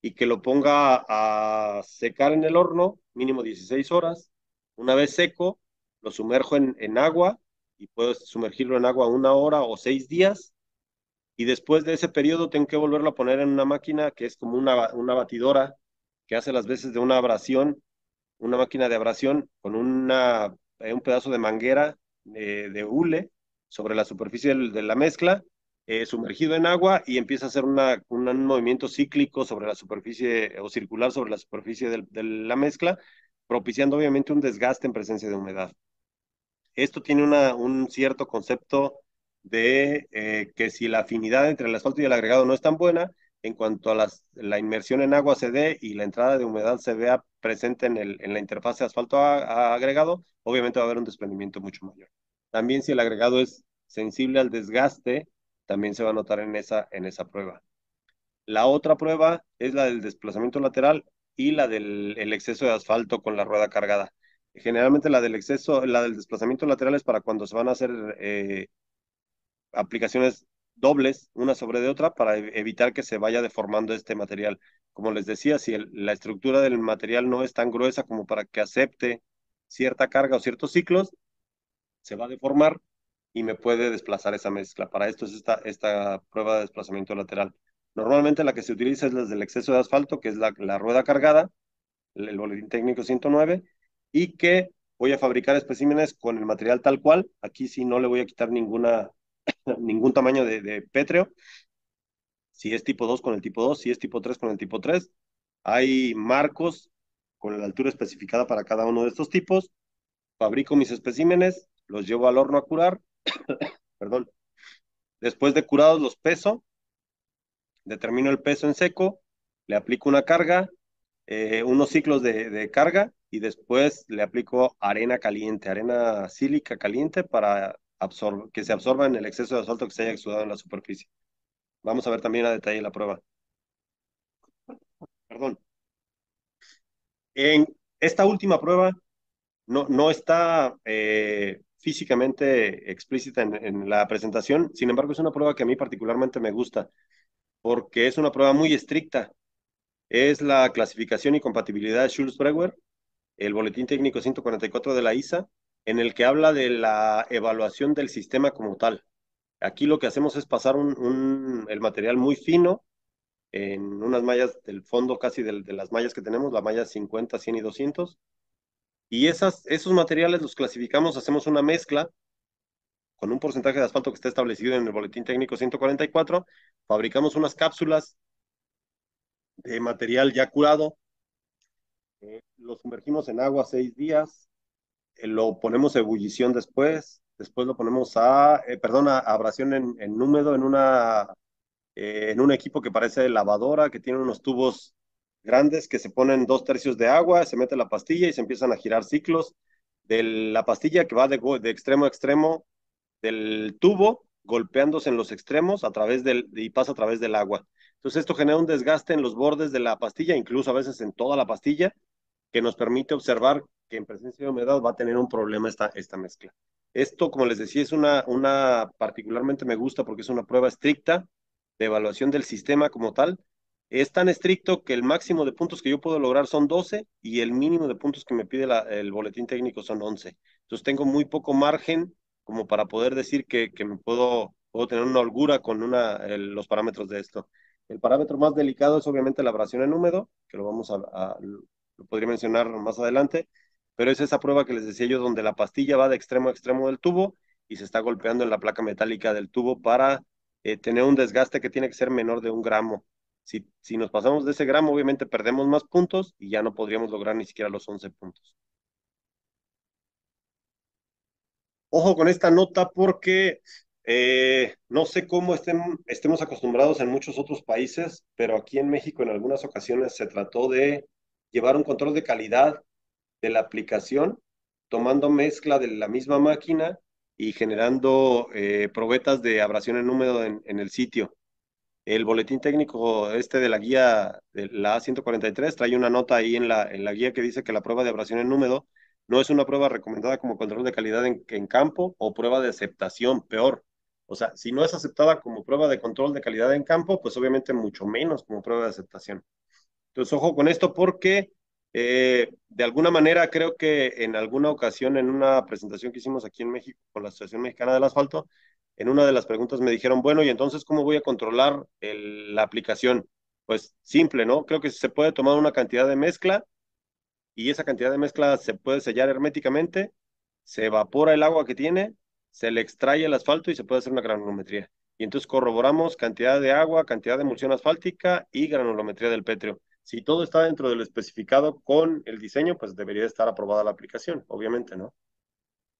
y que lo ponga a secar en el horno, mínimo 16 horas. Una vez seco, lo sumerjo en agua y puedo sumergirlo en agua 1 hora o 6 días. Y después de ese periodo tengo que volverlo a poner en una máquina que es como una batidora que hace las veces de una abrasión, una máquina de abrasión con un pedazo de manguera de hule sobre la superficie de la mezcla, sumergido en agua y empieza a hacer un movimiento cíclico sobre la superficie o circular sobre la superficie de la mezcla, propiciando obviamente un desgaste en presencia de humedad. Esto tiene un cierto concepto de que si la afinidad entre el asfalto y el agregado no es tan buena, en cuanto a la inmersión en agua se dé y la entrada de humedad se vea presente en la interfase asfalto a agregado, obviamente va a haber un desprendimiento mucho mayor. También si el agregado es sensible al desgaste, también se va a notar en esa prueba. La otra prueba es la del desplazamiento lateral y la del el exceso de asfalto con la rueda cargada. Generalmente la del desplazamiento lateral es para cuando se van a hacer aplicaciones dobles, una sobre de otra, para evitar que se vaya deformando este material. Como les decía, si la estructura del material no es tan gruesa como para que acepte cierta carga o ciertos ciclos, se va a deformar y me puede desplazar esa mezcla. Para esto es esta prueba de desplazamiento lateral. Normalmente la que se utiliza es la del exceso de asfalto, que es la rueda cargada, el boletín técnico 109, y que voy a fabricar especímenes con el material tal cual. Aquí sí no le voy a quitar ningún tamaño de pétreo. Si es tipo 2 con el tipo 2, si es tipo 3 con el tipo 3. Hay marcos con la altura especificada para cada uno de estos tipos. Fabrico mis especímenes, los llevo al horno a curar, perdón. Después de curados los peso, determino el peso en seco, le aplico una carga, unos ciclos de carga y después le aplico arena caliente, arena sílica caliente para que se absorba en el exceso de asfalto que se haya exudado en la superficie. Vamos a ver también a detalle la prueba. Perdón. En esta última prueba no está físicamente explícita en la presentación, sin embargo es una prueba que a mí particularmente me gusta porque es una prueba muy estricta. Es la clasificación y compatibilidad de Schulz-Bregwer, el Boletín Técnico 144 de la ISA, en el que habla de la evaluación del sistema como tal. Aquí lo que hacemos es pasar el material muy fino en unas mallas del fondo casi de las mallas que tenemos, la malla 50, 100 y 200, y esos materiales los clasificamos, hacemos una mezcla con un porcentaje de asfalto que está establecido en el Boletín Técnico 144, fabricamos unas cápsulas de material ya curado, lo sumergimos en agua 6 días, lo ponemos a ebullición después lo ponemos a abrasión en húmedo en un equipo que parece lavadora, que tiene unos tubos grandes que se ponen 2/3 de agua, se mete la pastilla y se empiezan a girar ciclos de la pastilla que va de extremo a extremo del tubo, golpeándose en los extremos y pasa a través del agua. Entonces esto genera un desgaste en los bordes de la pastilla, incluso a veces en toda la pastilla, que nos permite observar que en presencia de humedad va a tener un problema esta mezcla. Esto, como les decía, es particularmente me gusta porque es una prueba estricta de evaluación del sistema como tal. Es tan estricto que el máximo de puntos que yo puedo lograr son 12 y el mínimo de puntos que me pide el boletín técnico son 11. Entonces tengo muy poco margen como para poder decir que puedo tener una holgura con los parámetros de esto. El parámetro más delicado es obviamente la abrasión en húmedo, que lo podría mencionar más adelante, pero es esa prueba que les decía yo donde la pastilla va de extremo a extremo del tubo y se está golpeando en la placa metálica del tubo para tener un desgaste que tiene que ser menor de 1 gramo. Si nos pasamos de ese gramo, obviamente perdemos más puntos y ya no podríamos lograr ni siquiera los 11 puntos. Ojo con esta nota porque no sé cómo estemos acostumbrados en muchos otros países, pero aquí en México en algunas ocasiones se trató de llevar un control de calidad de la aplicación, tomando mezcla de la misma máquina y generando probetas de abrasión en húmedo en el sitio. El boletín técnico de la guía de la A143 trae una nota ahí en la guía que dice que la prueba de abrasión en húmedo no es una prueba recomendada como control de calidad en campo o prueba de aceptación, peor. O sea, si no es aceptada como prueba de control de calidad en campo, pues obviamente mucho menos como prueba de aceptación. Entonces, ojo con esto porque de alguna manera creo que en alguna ocasión en una presentación que hicimos aquí en México con la Asociación Mexicana del Asfalto, en una de las preguntas me dijeron, bueno, ¿y entonces cómo voy a controlar la aplicación? Pues simple, ¿no? Creo que se puede tomar una cantidad de mezcla y esa cantidad de mezcla se puede sellar herméticamente, se evapora el agua que tiene, se le extrae el asfalto y se puede hacer una granulometría. Y entonces corroboramos cantidad de agua, cantidad de emulsión asfáltica y granulometría del pétreo. Si todo está dentro del especificado con el diseño, pues debería estar aprobada la aplicación, obviamente, ¿no?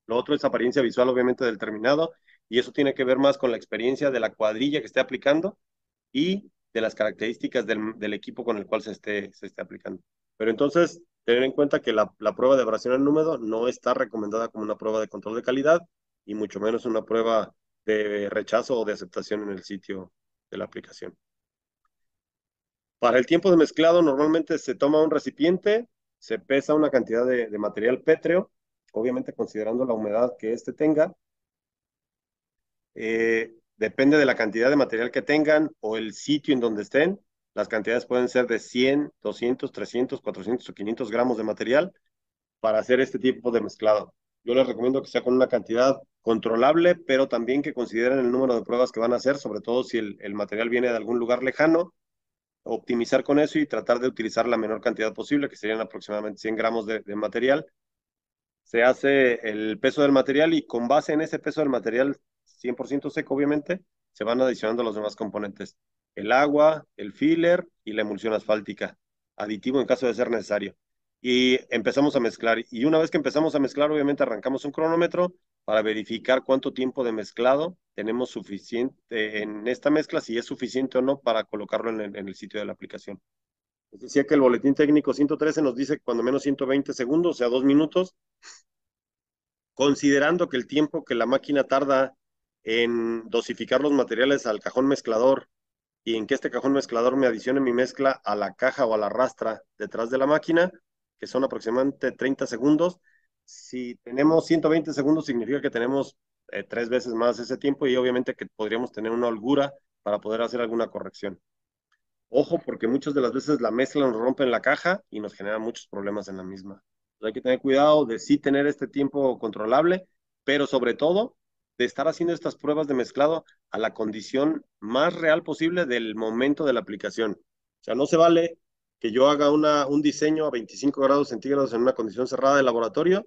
Lo otro es apariencia visual, obviamente, del terminado, y eso tiene que ver más con la experiencia de la cuadrilla que esté aplicando y de las características del equipo con el cual se esté aplicando. Pero entonces, tener en cuenta que la prueba de abrasión en húmedo no está recomendada como una prueba de control de calidad y mucho menos una prueba de rechazo o de aceptación en el sitio de la aplicación. Para el tiempo de mezclado, normalmente se toma un recipiente, se pesa una cantidad de material pétreo, obviamente considerando la humedad que éste tenga, depende de la cantidad de material que tengan o el sitio en donde estén. Las cantidades pueden ser de 100, 200, 300, 400 o 500 gramos de material para hacer este tipo de mezclado. Yo les recomiendo que sea con una cantidad controlable, pero también que consideren el número de pruebas que van a hacer, sobre todo si el material viene de algún lugar lejano, optimizar con eso y tratar de utilizar la menor cantidad posible, que serían aproximadamente 100 gramos de material. Se hace el peso del material y con base en ese peso del material 100% seco, obviamente, se van adicionando los demás componentes. El agua, el filler y la emulsión asfáltica, aditivo en caso de ser necesario. Y empezamos a mezclar. Y una vez que empezamos a mezclar, obviamente arrancamos un cronómetro para verificar cuánto tiempo de mezclado tenemos suficiente en esta mezcla, si es suficiente o no para colocarlo en el sitio de la aplicación. Les decía que el boletín técnico 113 nos dice cuando menos 120 segundos, o sea, 2 minutos, considerando que el tiempo que la máquina tarda en dosificar los materiales al cajón mezclador y en que este cajón mezclador me adicione mi mezcla a la caja o a la rastra detrás de la máquina, que son aproximadamente 30 segundos. Si tenemos 120 segundos, significa que tenemos 3 veces más ese tiempo y obviamente que podríamos tener una holgura para poder hacer alguna corrección. Ojo, porque muchas de las veces la mezcla nos rompe en la caja y nos genera muchos problemas en la misma. Entonces hay que tener cuidado de sí tener este tiempo controlable, pero sobre todo de estar haciendo estas pruebas de mezclado a la condición más real posible del momento de la aplicación. O sea, no se vale que yo haga un diseño a 25 grados centígrados en una condición cerrada de laboratorio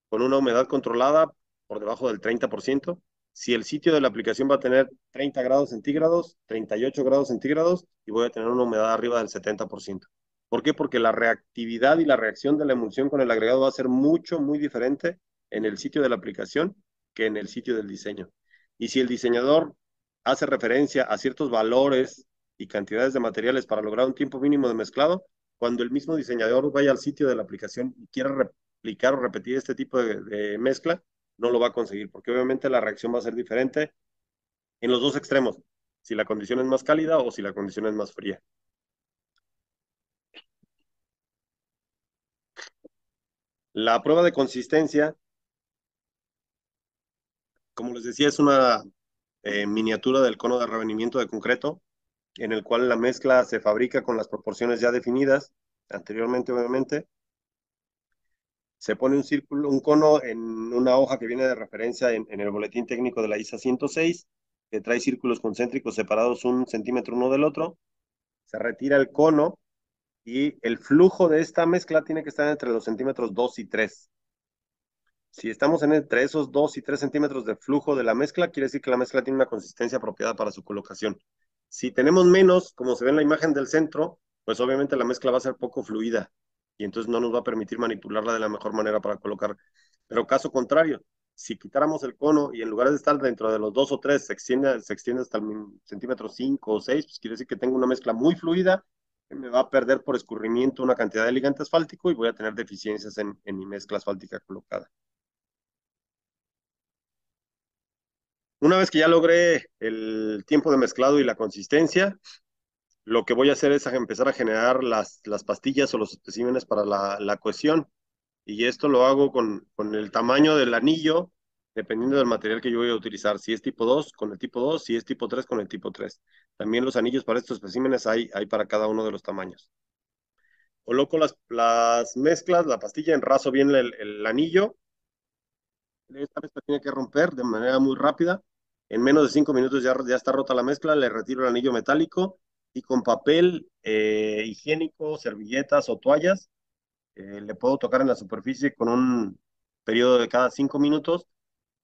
con una humedad controlada por debajo del 30%. Si el sitio de la aplicación va a tener 30 grados centígrados, 38 grados centígrados y voy a tener una humedad arriba del 70%. ¿Por qué? Porque la reactividad y la reacción de la emulsión con el agregado va a ser muy diferente en el sitio de la aplicación que en el sitio del diseño. Y si el diseñador hace referencia a ciertos valores y cantidades de materiales para lograr un tiempo mínimo de mezclado, cuando el mismo diseñador vaya al sitio de la aplicación y quiera aplicar o repetir este tipo de mezcla, no lo va a conseguir, porque obviamente la reacción va a ser diferente en los dos extremos, si la condición es más cálida o si la condición es más fría. La prueba de consistencia, como les decía, es una miniatura del cono de revenimiento de concreto, en el cual la mezcla se fabrica con las proporciones ya definidas anteriormente, obviamente. Se pone un círculo, un cono en una hoja que viene de referencia en el boletín técnico de la ISA 106, que trae círculos concéntricos separados 1 centímetro uno del otro. Se retira el cono y el flujo de esta mezcla tiene que estar entre los centímetros 2 y 3. Si estamos entre esos 2 y 3 centímetros de flujo de la mezcla, quiere decir que la mezcla tiene una consistencia apropiada para su colocación. Si tenemos menos, como se ve en la imagen del centro, pues obviamente la mezcla va a ser poco fluida y entonces no nos va a permitir manipularla de la mejor manera para colocar. Pero caso contrario, si quitáramos el cono y en lugar de estar dentro de los 2 o 3 se extiende hasta el centímetro 5 o 6, pues quiere decir que tengo una mezcla muy fluida, que me va a perder por escurrimiento una cantidad de ligante asfáltico y voy a tener deficiencias en mi mezcla asfáltica colocada. Una vez que ya logré el tiempo de mezclado y la consistencia, lo que voy a hacer es empezar a generar las pastillas o los especímenes para la cohesión. Y esto lo hago con el tamaño del anillo, dependiendo del material que yo voy a utilizar. Si es tipo 2 con el tipo 2, si es tipo 3 con el tipo 3. También los anillos para estos especímenes hay para cada uno de los tamaños. Coloco las mezclas, la pastilla, enraso bien el anillo. Esta mezcla tiene que romper de manera muy rápida. En menos de 5 minutos ya está rota la mezcla, le retiro el anillo metálico y con papel higiénico, servilletas o toallas, le puedo tocar en la superficie con un periodo de cada 5 minutos,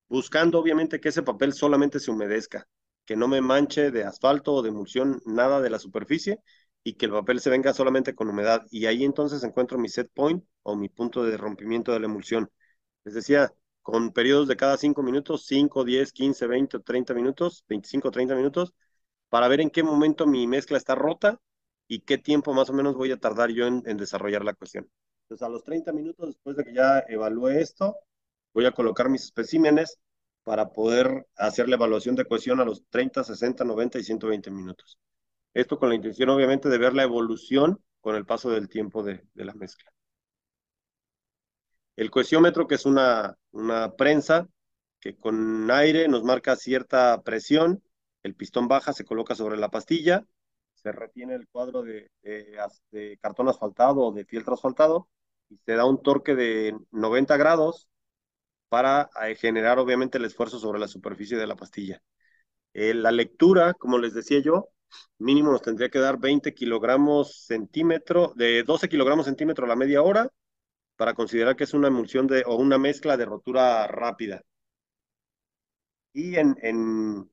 buscando obviamente que ese papel solamente se humedezca, que no me manche de asfalto o de emulsión nada de la superficie y que el papel se venga solamente con humedad. Y ahí entonces encuentro mi set point o mi punto de rompimiento de la emulsión. Les decía, con periodos de cada 5 minutos, 5, 10, 15, 20 o 30 minutos, 25, 30 minutos, para ver en qué momento mi mezcla está rota y qué tiempo más o menos voy a tardar yo en desarrollar la cuestión. Entonces, a los 30 minutos, después de que ya evalué esto, voy a colocar mis especímenes para poder hacer la evaluación de cohesión a los 30, 60, 90 y 120 minutos. Esto con la intención, obviamente, de ver la evolución con el paso del tiempo de la mezcla. El cohesiómetro, que es una prensa que con aire nos marca cierta presión, el pistón baja, se coloca sobre la pastilla, se retiene el cuadro de cartón asfaltado o de fieltro asfaltado y se da un torque de 90 grados para generar obviamente el esfuerzo sobre la superficie de la pastilla. La lectura, como les decía yo, mínimo nos tendría que dar 20 kilogramos centímetro, de 12 kilogramos centímetro a la media hora, para considerar que es una emulsión o una mezcla de rotura rápida. Y en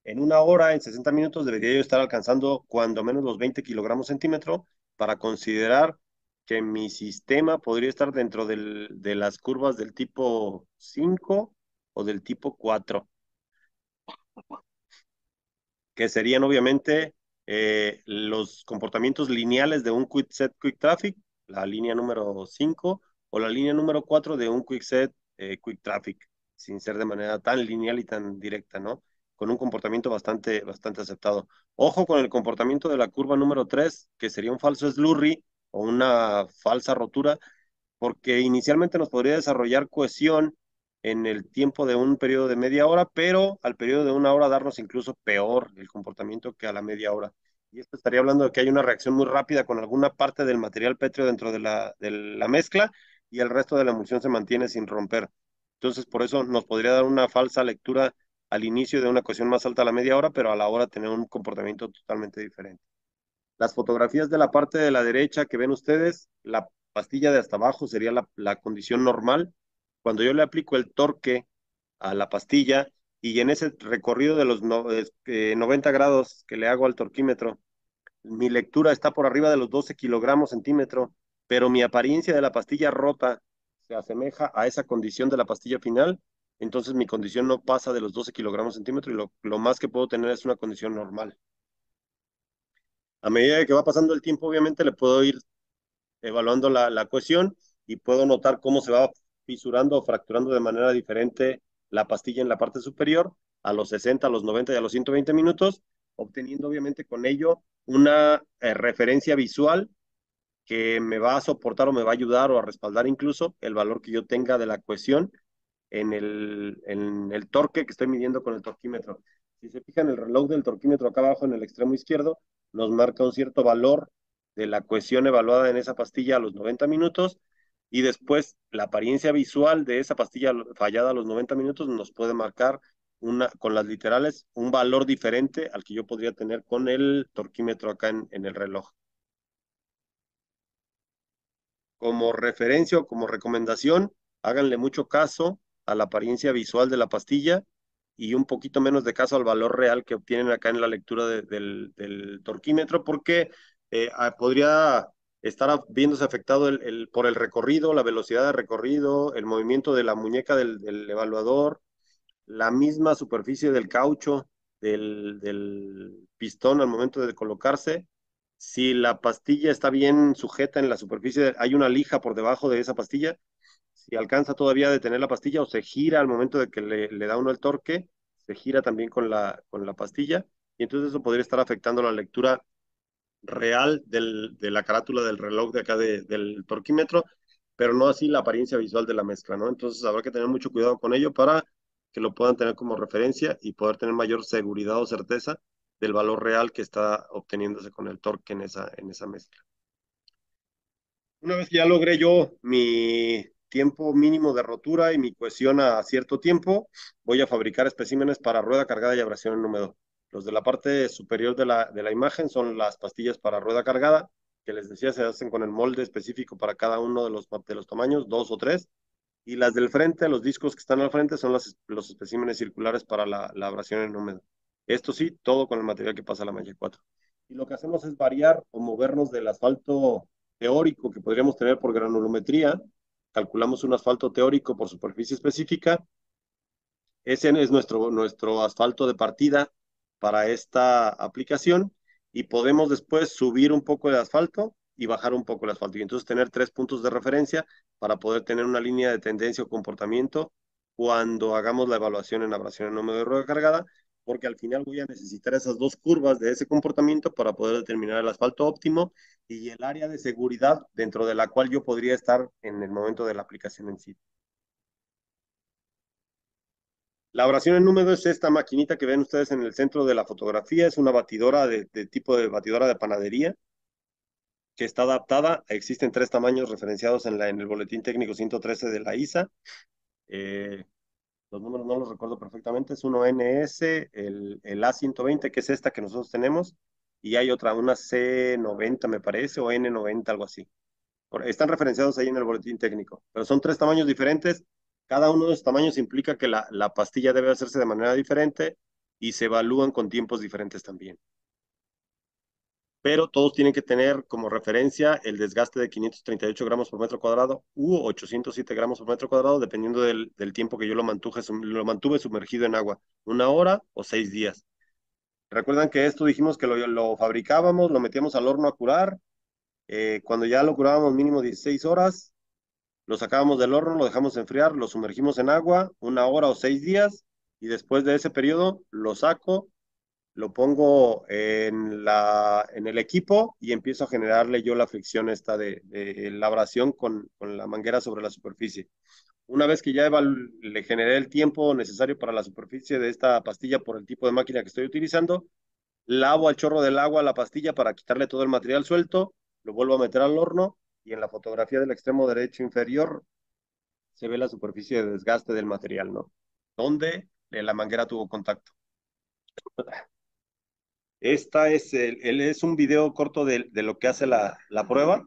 una hora, en 60 minutos, debería yo estar alcanzando cuando menos los 20 kilogramos centímetro para considerar que mi sistema podría estar dentro de las curvas del tipo 5 o del tipo 4, que serían obviamente los comportamientos lineales de un Quick Set Quick Traffic, la línea número 5, o la línea número 4 de un Quick Set Quick Traffic, sin ser de manera tan lineal y tan directa, ¿no? con un comportamiento bastante aceptado. Ojo con el comportamiento de la curva número 3, que sería un falso slurry o una falsa rotura, porque inicialmente nos podría desarrollar cohesión en el tiempo de un periodo de media hora, pero al periodo de una hora darnos incluso peor el comportamiento que a la media hora. Y esto estaría hablando de que hay una reacción muy rápida con alguna parte del material pétreo dentro de la mezcla y el resto de la emulsión se mantiene sin romper. Entonces, por eso nos podría dar una falsa lectura al inicio de una cohesión más alta a la media hora, pero a la hora tener un comportamiento totalmente diferente. Las fotografías de la parte de la derecha que ven ustedes, la pastilla de hasta abajo sería la condición normal. Cuando yo le aplico el torque a la pastilla y en ese recorrido de los 90 grados que le hago al torquímetro, mi lectura está por arriba de los 12 kilogramos centímetro, pero mi apariencia de la pastilla rota se asemeja a esa condición de la pastilla final, entonces mi condición no pasa de los 12 kilogramos centímetro y lo más que puedo tener es una condición normal. A medida que va pasando el tiempo, obviamente le puedo ir evaluando la cohesión y puedo notar cómo se va fisurando o fracturando de manera diferente la pastilla en la parte superior a los 60, a los 90 y a los 120 minutos, obteniendo obviamente con ello una referencia visual que me va a soportar o me va a ayudar o a respaldar incluso el valor que yo tenga de la cohesión en el torque que estoy midiendo con el torquímetro. Si se fijan, el reloj del torquímetro acá abajo en el extremo izquierdo nos marca un cierto valor de la cohesión evaluada en esa pastilla a los 90 minutos y después la apariencia visual de esa pastilla fallada a los 90 minutos nos puede marcar con las literales un valor diferente al que yo podría tener con el torquímetro acá en el reloj. Como referencia o como recomendación, háganle mucho caso a la apariencia visual de la pastilla y un poquito menos de caso al valor real que obtienen acá en la lectura del torquímetro, porque podría estar viéndose afectado por el recorrido, la velocidad de recorrido, el movimiento de la muñeca del evaluador, la misma superficie del caucho del pistón al momento de colocarse. Si la pastilla está bien sujeta en la superficie, hay una lija por debajo de esa pastilla, si alcanza todavía a detener la pastilla o se gira al momento de que le da uno el torque, se gira también con la pastilla y entonces eso podría estar afectando la lectura real de la carátula del reloj de acá del torquímetro, pero no así la apariencia visual de la mezcla, ¿no? Entonces habrá que tener mucho cuidado con ello para que lo puedan tener como referencia y poder tener mayor seguridad o certeza del valor real que está obteniéndose con el torque en esa mezcla. Una vez que ya logré yo mi tiempo mínimo de rotura y mi cohesión a cierto tiempo, voy a fabricar especímenes para rueda cargada y abrasión en húmedo. Los de la parte superior de la imagen son las pastillas para rueda cargada, que les decía se hacen con el molde específico para cada uno de los tamaños, 2 o 3. Y las del frente, los discos que están al frente, son los especímenes circulares para la abrasión en húmedo. Esto sí, todo con el material que pasa a la malla 4. Y lo que hacemos es variar o movernos del asfalto teórico que podríamos tener por granulometría. Calculamos un asfalto teórico por superficie específica. Ese es nuestro asfalto de partida para esta aplicación y podemos después subir un poco el asfalto y bajar un poco el asfalto y entonces tener 3 puntos de referencia para poder tener una línea de tendencia o comportamiento cuando hagamos la evaluación en abrasión en húmedo de rueda cargada, porque al final voy a necesitar esas dos curvas de ese comportamiento para poder determinar el asfalto óptimo y el área de seguridad dentro de la cual yo podría estar en el momento de la aplicación en sí. La abrasión en húmedo es esta maquinita que ven ustedes en el centro de la fotografía. Es una batidora de tipo de batidora de panadería que está adaptada. Existen 3 tamaños referenciados en el boletín técnico 113 de la ISA. Eh, los números no los recuerdo perfectamente. Es uno NS, el A120, que es esta que nosotros tenemos, y hay otra, una C90 me parece, o N90, algo así. Están referenciados ahí en el boletín técnico, pero son 3 tamaños diferentes. Cada uno de esos tamaños implica que la pastilla debe hacerse de manera diferente y se evalúan con tiempos diferentes también. Pero todos tienen que tener como referencia el desgaste de 538 gramos por metro cuadrado u 807 gramos por metro cuadrado, dependiendo del tiempo que yo lo mantuve sumergido en agua, 1 hora o 6 días. Recuerdan que esto dijimos que lo fabricábamos, lo metíamos al horno a curar. Cuando ya lo curábamos mínimo 16 horas, lo sacábamos del horno, lo dejamos enfriar, lo sumergimos en agua 1 hora o 6 días y después de ese periodo lo saco, lo pongo en el equipo y empiezo a generarle yo la fricción esta de la abrasión con la manguera sobre la superficie. Una vez que ya le generé el tiempo necesario para la superficie de esta pastilla por el tipo de máquina que estoy utilizando, lavo al chorro del agua la pastilla para quitarle todo el material suelto, lo vuelvo a meter al horno y en la fotografía del extremo derecho inferior se ve la superficie de desgaste del material, ¿no? Donde la manguera tuvo contacto. Esta es un video corto de lo que hace la prueba.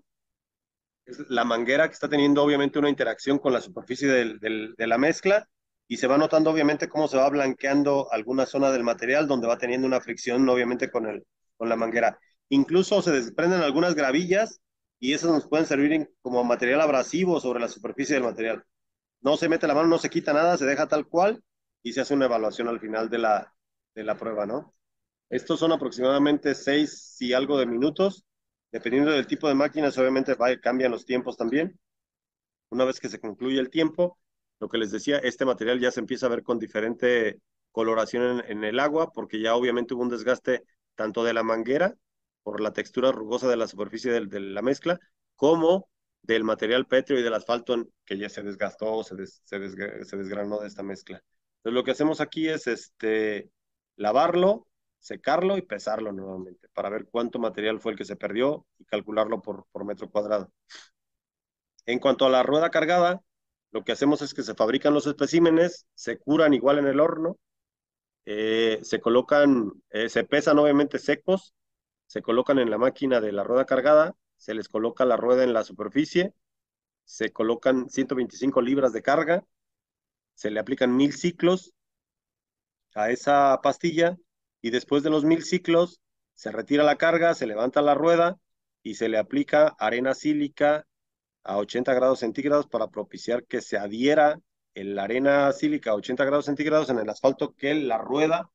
Es la manguera que está teniendo obviamente una interacción con la superficie de la mezcla y se va notando obviamente cómo se va blanqueando alguna zona del material donde va teniendo una fricción obviamente con la manguera. Incluso se desprenden algunas gravillas y esas nos pueden servir como material abrasivo sobre la superficie del material. No se mete la mano, no se quita nada, se deja tal cual y se hace una evaluación al final de la prueba, ¿no? Estos son aproximadamente 6 y algo de minutos. Dependiendo del tipo de máquinas, obviamente cambian los tiempos también. Una vez que se concluye el tiempo, lo que les decía, este material ya se empieza a ver con diferente coloración en el agua, porque ya obviamente hubo un desgaste tanto de la manguera, por la textura rugosa de la superficie de la mezcla, como del material pétreo y del asfalto que ya se desgastó o se desgranó de esta mezcla. Entonces lo que hacemos aquí es lavarlo, secarlo y pesarlo nuevamente para ver cuánto material fue el que se perdió y calcularlo por metro cuadrado. En cuanto a la rueda cargada, lo que hacemos es que se fabrican los especímenes, se curan igual en el horno, se colocan, se pesan obviamente secos, se colocan en la máquina de la rueda cargada, se les coloca la rueda en la superficie, se colocan 125 libras de carga, se le aplican 1000 ciclos a esa pastilla y después de los 1000 ciclos se retira la carga, se levanta la rueda y se le aplica arena sílica a 80 grados centígrados para propiciar que se adhiera la arena sílica a 80 grados centígrados en el asfalto que la rueda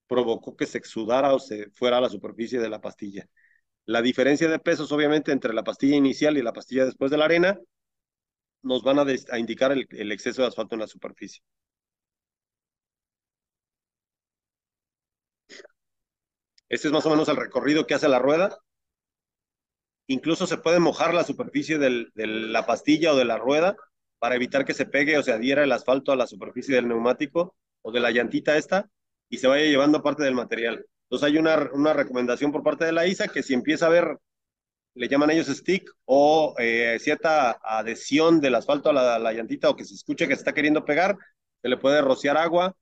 provocó que se exudara o se fuera a la superficie de la pastilla. La diferencia de pesos, obviamente, entre la pastilla inicial y la pastilla después de la arena, nos van a indicar el exceso de asfalto en la superficie. Este es más o menos el recorrido que hace la rueda. Incluso se puede mojar la superficie de la pastilla o de la rueda para evitar que se pegue o se adhiera el asfalto a la superficie del neumático o de la llantita esta y se vaya llevando parte del material. Entonces hay una recomendación por parte de la ISA que si empieza a ver, le llaman ellos stick o cierta adhesión del asfalto a la llantita o que se escuche que se está queriendo pegar, se le puede rociar agua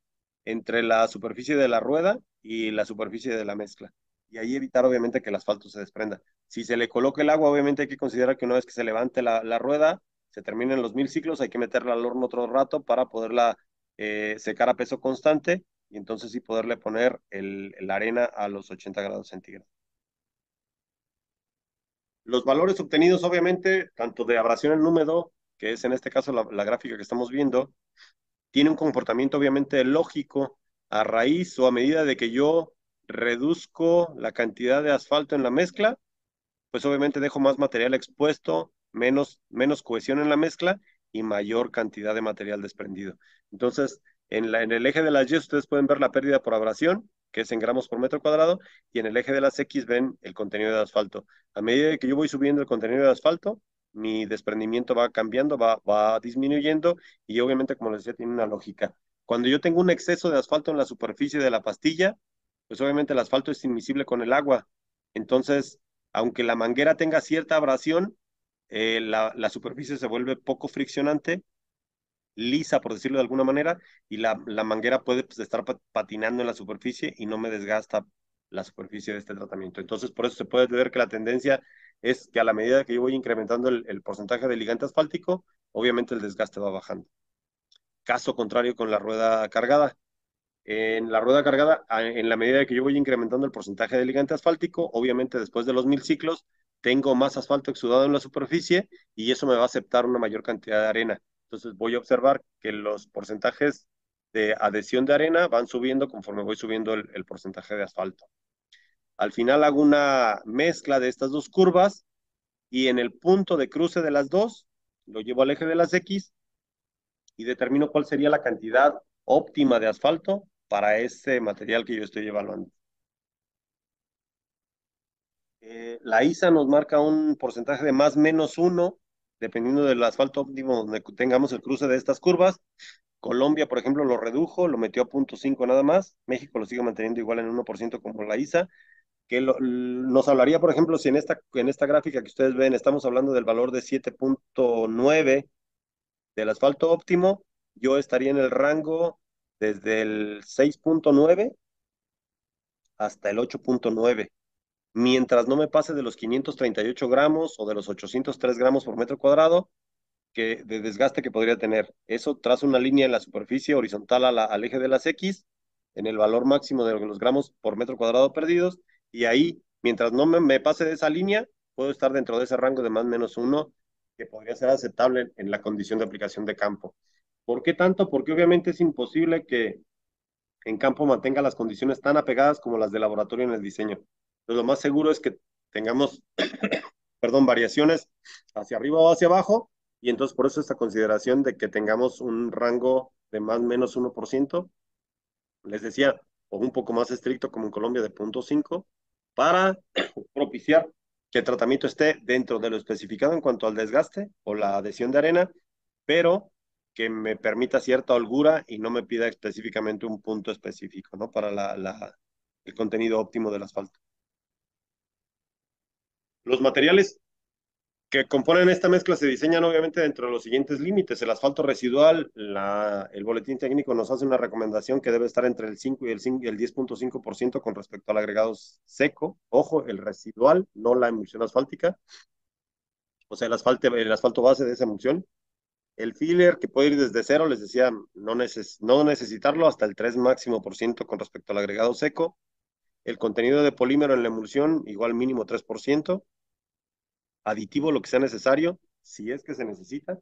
entre la superficie de la rueda y la superficie de la mezcla. Y ahí evitar obviamente que el asfalto se desprenda. Si se le coloca el agua, obviamente hay que considerar que una vez que se levante la rueda, se terminen los 1000 ciclos, hay que meterla al horno otro rato para poderla secar a peso constante y entonces sí poderle poner la arena a los 80 grados centígrados. Los valores obtenidos, obviamente, tanto de abrasión en húmedo, que es en este caso la gráfica que estamos viendo, tiene un comportamiento obviamente lógico a raíz o a medida de que yo reduzco la cantidad de asfalto en la mezcla, pues obviamente dejo más material expuesto, menos cohesión en la mezcla y mayor cantidad de material desprendido. Entonces, en el eje de las Y ustedes pueden ver la pérdida por abrasión, que es en gramos por metro cuadrado, y en el eje de las X ven el contenido de asfalto. A medida que yo voy subiendo el contenido de asfalto, mi desprendimiento va cambiando, va disminuyendo y obviamente, como les decía, tiene una lógica. Cuando yo tengo un exceso de asfalto en la superficie de la pastilla, pues obviamente el asfalto es inmiscible con el agua. Entonces, aunque la manguera tenga cierta abrasión, la superficie se vuelve poco friccionante, lisa, por decirlo de alguna manera, y la manguera puede pues, estar patinando en la superficie y no me desgasta la superficie de este tratamiento. Entonces, por eso se puede ver que la tendencia es que a la medida que yo voy incrementando el porcentaje de ligante asfáltico, obviamente el desgaste va bajando. Caso contrario con la rueda cargada. En la rueda cargada, en la medida que yo voy incrementando el porcentaje de ligante asfáltico, obviamente después de los 1000 ciclos, tengo más asfalto exudado en la superficie y eso me va a aceptar una mayor cantidad de arena. Entonces voy a observar que los porcentajes de adhesión de arena van subiendo conforme voy subiendo el porcentaje de asfalto. Al final hago una mezcla de estas dos curvas y en el punto de cruce de las dos, lo llevo al eje de las X y determino cuál sería la cantidad óptima de asfalto para ese material que yo estoy evaluando. La ISA nos marca un porcentaje de más menos uno, dependiendo del asfalto óptimo donde tengamos el cruce de estas curvas. Colombia, por ejemplo, lo redujo, lo metió a 0.5 nada más. México lo sigue manteniendo igual en 1% como la ISA, que nos hablaría, por ejemplo, si en esta gráfica que ustedes ven estamos hablando del valor de 7.9 del asfalto óptimo, yo estaría en el rango desde el 6.9 hasta el 8.9, mientras no me pase de los 538 gramos o de los 803 gramos por metro cuadrado de desgaste que podría tener. Eso traza una línea en la superficie horizontal al eje de las X, en el valor máximo de los gramos por metro cuadrado perdidos, y ahí, mientras no me pase de esa línea, puedo estar dentro de ese rango de más o menos uno, que podría ser aceptable en la condición de aplicación de campo. ¿Por qué tanto? Porque obviamente es imposible que en campo mantenga las condiciones tan apegadas como las de laboratorio en el diseño. Entonces, lo más seguro es que tengamos, perdón, variaciones hacia arriba o hacia abajo, y entonces por eso esta consideración de que tengamos un rango de más o menos 1%, les decía, o un poco más estricto como en Colombia de 0.5, para propiciar que el tratamiento esté dentro de lo especificado en cuanto al desgaste o la adhesión de arena, pero que me permita cierta holgura y no me pida específicamente un punto específico, ¿no? Para el contenido óptimo del asfalto. Los materiales que componen esta mezcla se diseñan obviamente dentro de los siguientes límites. El asfalto residual, el boletín técnico nos hace una recomendación que debe estar entre el 5 y el 10.5% con respecto al agregado seco. Ojo, el residual, no la emulsión asfáltica, o sea, el asfalto base de esa emulsión. El filler, que puede ir desde cero, les decía, no necesitarlo hasta el 3 máximo por ciento con respecto al agregado seco. El contenido de polímero en la emulsión, igual mínimo 3%. Aditivo, lo que sea necesario, si es que se necesita,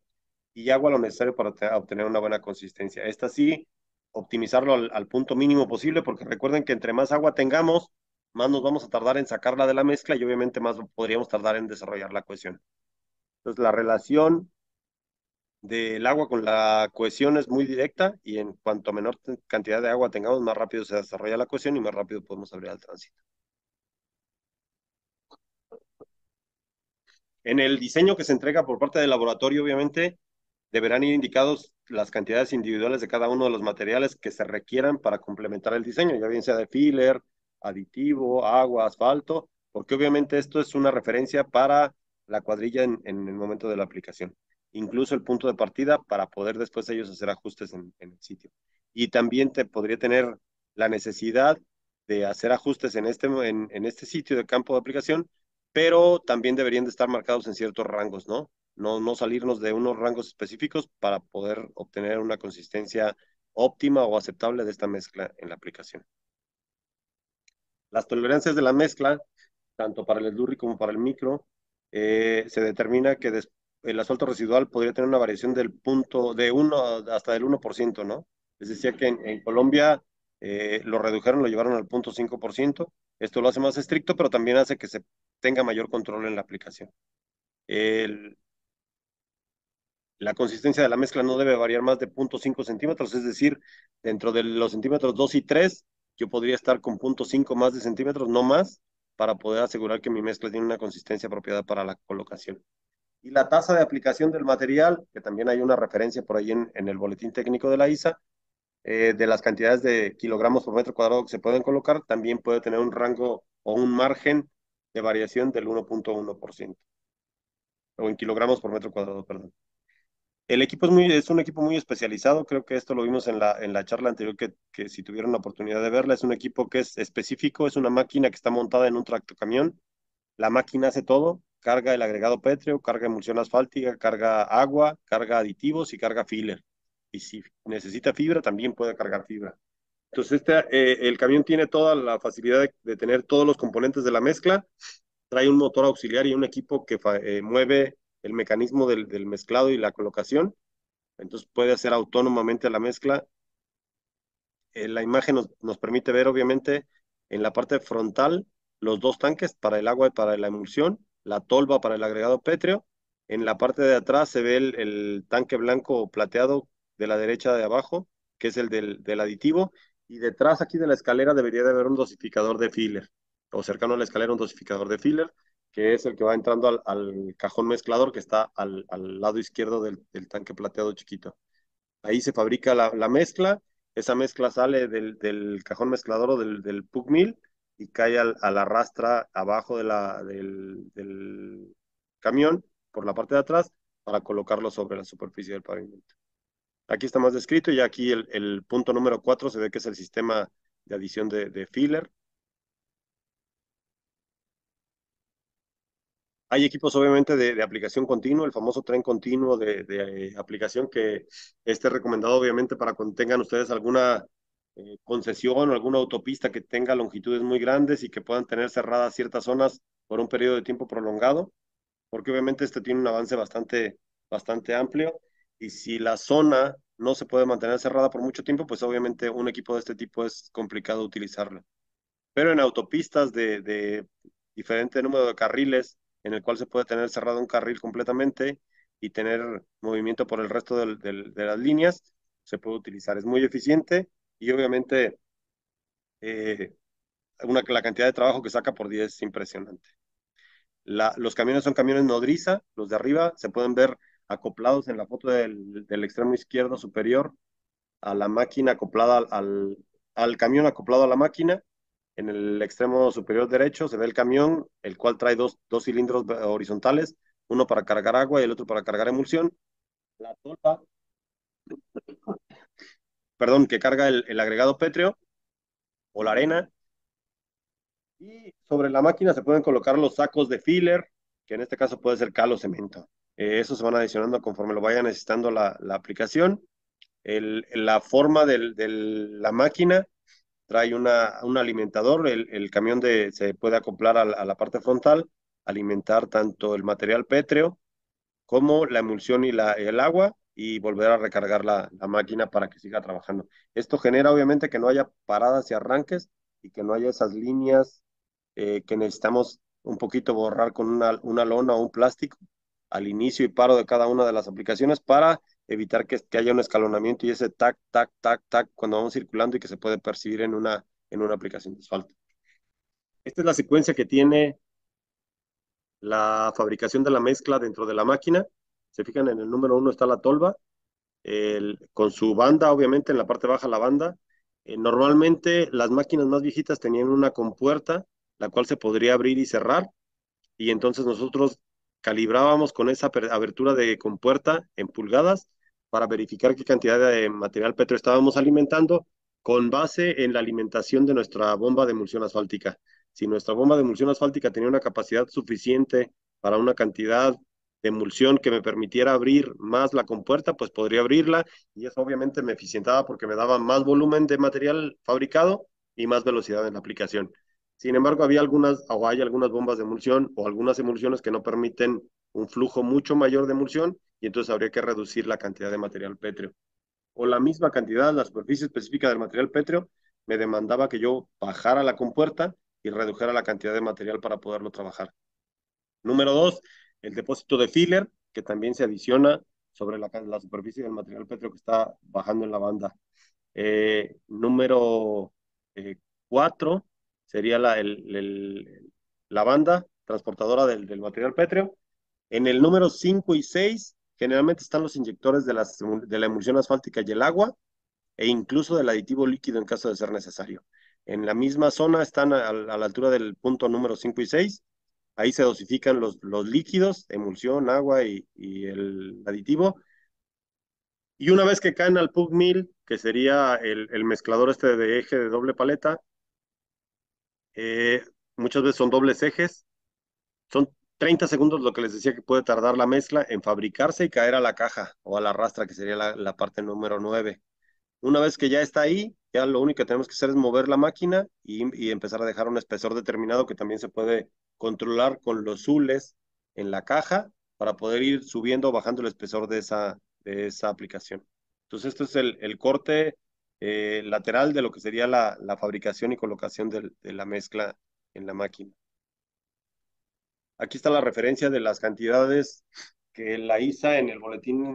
y agua lo necesario para obtener una buena consistencia. Esta sí, optimizarlo al punto mínimo posible, porque recuerden que entre más agua tengamos, más nos vamos a tardar en sacarla de la mezcla y obviamente más podríamos tardar en desarrollar la cohesión. Entonces, la relación del agua con la cohesión es muy directa y en cuanto menor cantidad de agua tengamos, más rápido se desarrolla la cohesión y más rápido podemos abrir al tránsito. En el diseño que se entrega por parte del laboratorio, obviamente, deberán ir indicados las cantidades individuales de cada uno de los materiales que se requieran para complementar el diseño, ya bien sea de filler, aditivo, agua, asfalto, porque obviamente esto es una referencia para la cuadrilla en el momento de la aplicación. Incluso el punto de partida para poder después ellos hacer ajustes en el sitio. Y también te podría tener la necesidad de hacer ajustes en este sitio de campo de aplicación, pero también deberían de estar marcados en ciertos rangos, ¿no? No salirnos de unos rangos específicos para poder obtener una consistencia óptima o aceptable de esta mezcla en la aplicación. Las tolerancias de la mezcla, tanto para el slurry como para el micro, se determina que el asfalto residual podría tener una variación del punto de 1 hasta del 1%, ¿no? Les decía que en Colombia lo redujeron, lo llevaron al 0.5%. Esto lo hace más estricto, pero también hace que se tenga mayor control en la aplicación. El, la consistencia de la mezcla no debe variar más de 0.5 centímetros, es decir, dentro de los centímetros 2 y 3, yo podría estar con 0.5 más de centímetros, no más, para poder asegurar que mi mezcla tiene una consistencia apropiada para la colocación. Y la tasa de aplicación del material, que también hay una referencia por ahí en el boletín técnico de la ISA, de las cantidades de kilogramos por metro cuadrado que se pueden colocar, también puede tener un rango o un margen de variación del 1.1%, o en kilogramos por metro cuadrado, perdón. El equipo es un equipo muy especializado, creo que esto lo vimos en la charla anterior, que si tuvieron la oportunidad de verla, es un equipo que es específico, es una máquina que está montada en un tractocamión, la máquina hace todo, carga el agregado pétreo, carga emulsión asfáltica, carga agua, carga aditivos y carga filler. Y si necesita fibra, también puede cargar fibra. Entonces, el camión tiene toda la facilidad de tener todos los componentes de la mezcla, trae un motor auxiliar y un equipo que mueve el mecanismo del mezclado y la colocación, entonces puede hacer autónomamente la mezcla. La imagen nos permite ver, obviamente, en la parte frontal los dos tanques para el agua y para la emulsión, la tolva para el agregado pétreo. En la parte de atrás se ve el tanque blanco o plateado de la derecha de abajo, que es el del aditivo, y detrás aquí de la escalera debería de haber un dosificador de filler, o cercano a la escalera un dosificador de filler, que es el que va entrando al cajón mezclador que está al lado izquierdo del tanque plateado chiquito. Ahí se fabrica la mezcla, esa mezcla sale del cajón mezclador o del pug mill y cae a la rastra abajo del camión por la parte de atrás para colocarlo sobre la superficie del pavimento. Aquí está más descrito y aquí el punto número 4 se ve que es el sistema de adición de filler. Hay equipos obviamente de aplicación continua, el famoso tren continuo de aplicación que esté recomendado obviamente para cuando tengan ustedes alguna concesión o alguna autopista que tenga longitudes muy grandes y que puedan tener cerradas ciertas zonas por un periodo de tiempo prolongado, porque obviamente este tiene un avance bastante amplio y si la zona no se puede mantener cerrada por mucho tiempo, pues obviamente un equipo de este tipo es complicado utilizarlo. Pero en autopistas de diferente número de carriles, en el cual se puede tener cerrado un carril completamente y tener movimiento por el resto de las líneas, se puede utilizar. Es muy eficiente y obviamente eh, la cantidad de trabajo que saca por día es impresionante. Los camiones son camiones nodriza, los de arriba se pueden ver acoplados en la foto del extremo izquierdo superior a la máquina acoplada al camión acoplado a la máquina. En el extremo superior derecho se ve el camión, el cual trae dos cilindros horizontales, uno para cargar agua y el otro para cargar emulsión. La tolva, perdón, que carga el agregado pétreo o la arena. Y sobre la máquina se pueden colocar los sacos de filler, que en este caso puede ser cal o cemento. Esos se van adicionando conforme lo vaya necesitando la aplicación. La forma de la máquina trae un alimentador, el camión se puede acoplar a la parte frontal, alimentar tanto el material pétreo como la emulsión y el agua y volver a recargar la máquina para que siga trabajando. Esto genera obviamente que no haya paradas y arranques y que no haya esas líneas que necesitamos un poquito borrar con una lona o un plástico al inicio y paro de cada una de las aplicaciones para evitar que haya un escalonamiento y ese tac, tac, tac, tac cuando vamos circulando y que se puede percibir en una aplicación de asfalto. Esta es la secuencia que tiene la fabricación de la mezcla dentro de la máquina. Se fijan en el número 1 está la tolva, con su banda, obviamente en la parte baja la banda. Normalmente las máquinas más viejitas tenían una compuerta, la cual se podría abrir y cerrar, y entonces nosotros calibrábamos con esa abertura de compuerta en pulgadas para verificar qué cantidad de material petro estábamos alimentando con base en la alimentación de nuestra bomba de emulsión asfáltica. Si nuestra bomba de emulsión asfáltica tenía una capacidad suficiente para una cantidad de emulsión que me permitiera abrir más la compuerta, pues podría abrirla y eso obviamente me eficientaba porque me daba más volumen de material fabricado y más velocidad en la aplicación. Sin embargo, había algunas, o hay algunas bombas de emulsión o algunas emulsiones que no permiten un flujo mucho mayor de emulsión y entonces habría que reducir la cantidad de material pétreo. O la misma cantidad, la superficie específica del material pétreo me demandaba que yo bajara la compuerta y redujera la cantidad de material para poderlo trabajar. Número 2, el depósito de filler, que también se adiciona sobre la superficie del material pétreo que está bajando en la banda. Número 4 sería la banda transportadora del material pétreo. En el número 5 y 6 generalmente están los inyectores de la emulsión asfáltica y el agua, e incluso del aditivo líquido en caso de ser necesario. En la misma zona están a la altura del punto número 5 y 6. Ahí se dosifican los líquidos, emulsión, agua y el aditivo, y una vez que caen al pug mill, que sería el mezclador este de eje de doble paleta, eh, muchas veces son dobles ejes, son 30 segundos lo que les decía que puede tardar la mezcla en fabricarse y caer a la caja o a la rastra, que sería la parte número 9. Una vez que ya está ahí, ya lo único que tenemos que hacer es mover la máquina y empezar a dejar un espesor determinado que también se puede controlar con los zules en la caja para poder ir subiendo o bajando el espesor de esa aplicación. Entonces, esto es el corte lateral de lo que sería la fabricación y colocación de la mezcla en la máquina. Aquí está la referencia de las cantidades que la ISA en el boletín,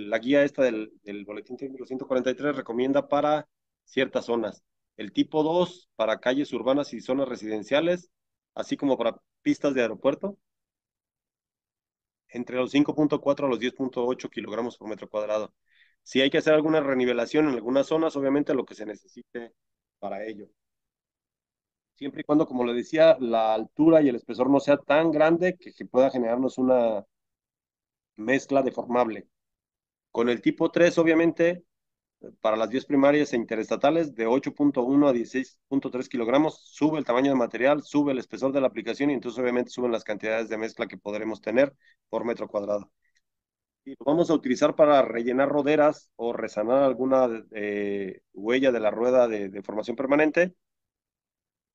la guía esta del boletín técnico 143 recomienda para ciertas zonas. El tipo 2 para calles urbanas y zonas residenciales, así como para pistas de aeropuerto, entre los 5.4 a los 10.8 kilogramos por metro cuadrado. Si hay que hacer alguna renivelación en algunas zonas, obviamente lo que se necesite para ello. Siempre y cuando, como le decía, la altura y el espesor no sea tan grande que pueda generarnos una mezcla deformable. Con el tipo 3, obviamente, para las vías primarias e interestatales, de 8.1 a 16.3 kilogramos, sube el tamaño de material, sube el espesor de la aplicación y entonces obviamente suben las cantidades de mezcla que podremos tener por metro cuadrado. Y lo vamos a utilizar para rellenar roderas o resanar alguna huella de la rueda de formación permanente.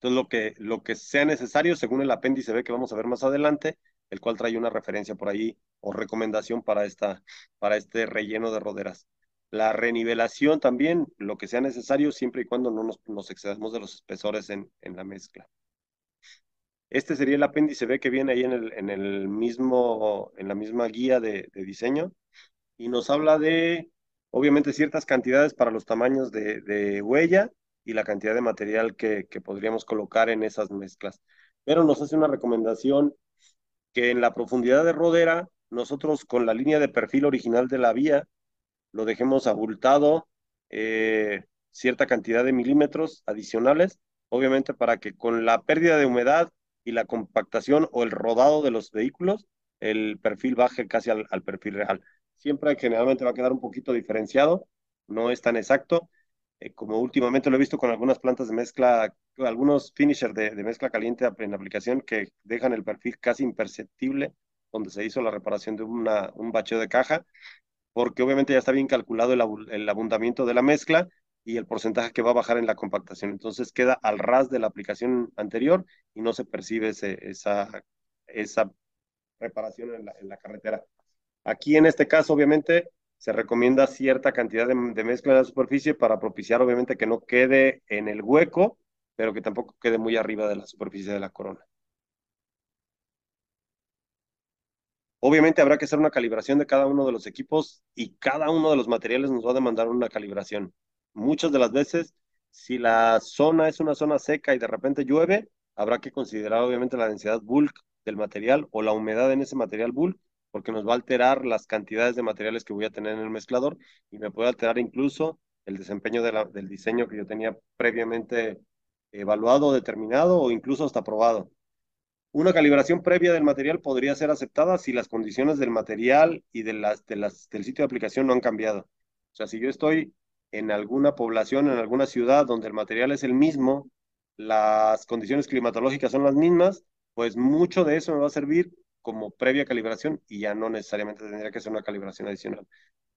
Entonces, lo que sea necesario, según el apéndice B que vamos a ver más adelante, el cual trae una referencia por ahí o recomendación para este relleno de roderas. La renivelación también, lo que sea necesario, siempre y cuando no nos excedamos de los espesores en la mezcla. Este sería el apéndice B que viene ahí en la misma guía de diseño y nos habla de, obviamente, ciertas cantidades para los tamaños de huella y la cantidad de material que podríamos colocar en esas mezclas. Pero nos hace una recomendación que en la profundidad de rodera, nosotros con la línea de perfil original de la vía, lo dejemos abultado cierta cantidad de milímetros adicionales, obviamente para que con la pérdida de humedad y la compactación o el rodado de los vehículos, el perfil baje casi al perfil real. Siempre generalmente va a quedar un poquito diferenciado, no es tan exacto, como últimamente lo he visto con algunas plantas de mezcla, algunos finishers de mezcla caliente en aplicación que dejan el perfil casi imperceptible, donde se hizo la reparación de un bacheo de caja, porque obviamente ya está bien calculado el abundamiento de la mezcla y el porcentaje que va a bajar en la compactación. Entonces queda al ras de la aplicación anterior y no se percibe esa reparación en la carretera. Aquí en este caso, obviamente, se recomienda cierta cantidad de mezcla en la superficie para propiciar, obviamente, que no quede en el hueco, pero que tampoco quede muy arriba de la superficie de la corona. Obviamente habrá que hacer una calibración de cada uno de los equipos y cada uno de los materiales nos va a demandar una calibración. Muchas de las veces, si la zona es una zona seca y de repente llueve, habrá que considerar obviamente la densidad bulk del material o la humedad en ese material bulk, porque nos va a alterar las cantidades de materiales que voy a tener en el mezclador y me puede alterar incluso el desempeño del diseño que yo tenía previamente evaluado, determinado o incluso hasta probado. Una calibración previa del material podría ser aceptada si las condiciones del material y del sitio de aplicación no han cambiado. O sea, si yo estoy en alguna población, en alguna ciudad donde el material es el mismo, las condiciones climatológicas son las mismas, pues mucho de eso me va a servir como previa calibración y ya no necesariamente tendría que ser una calibración adicional.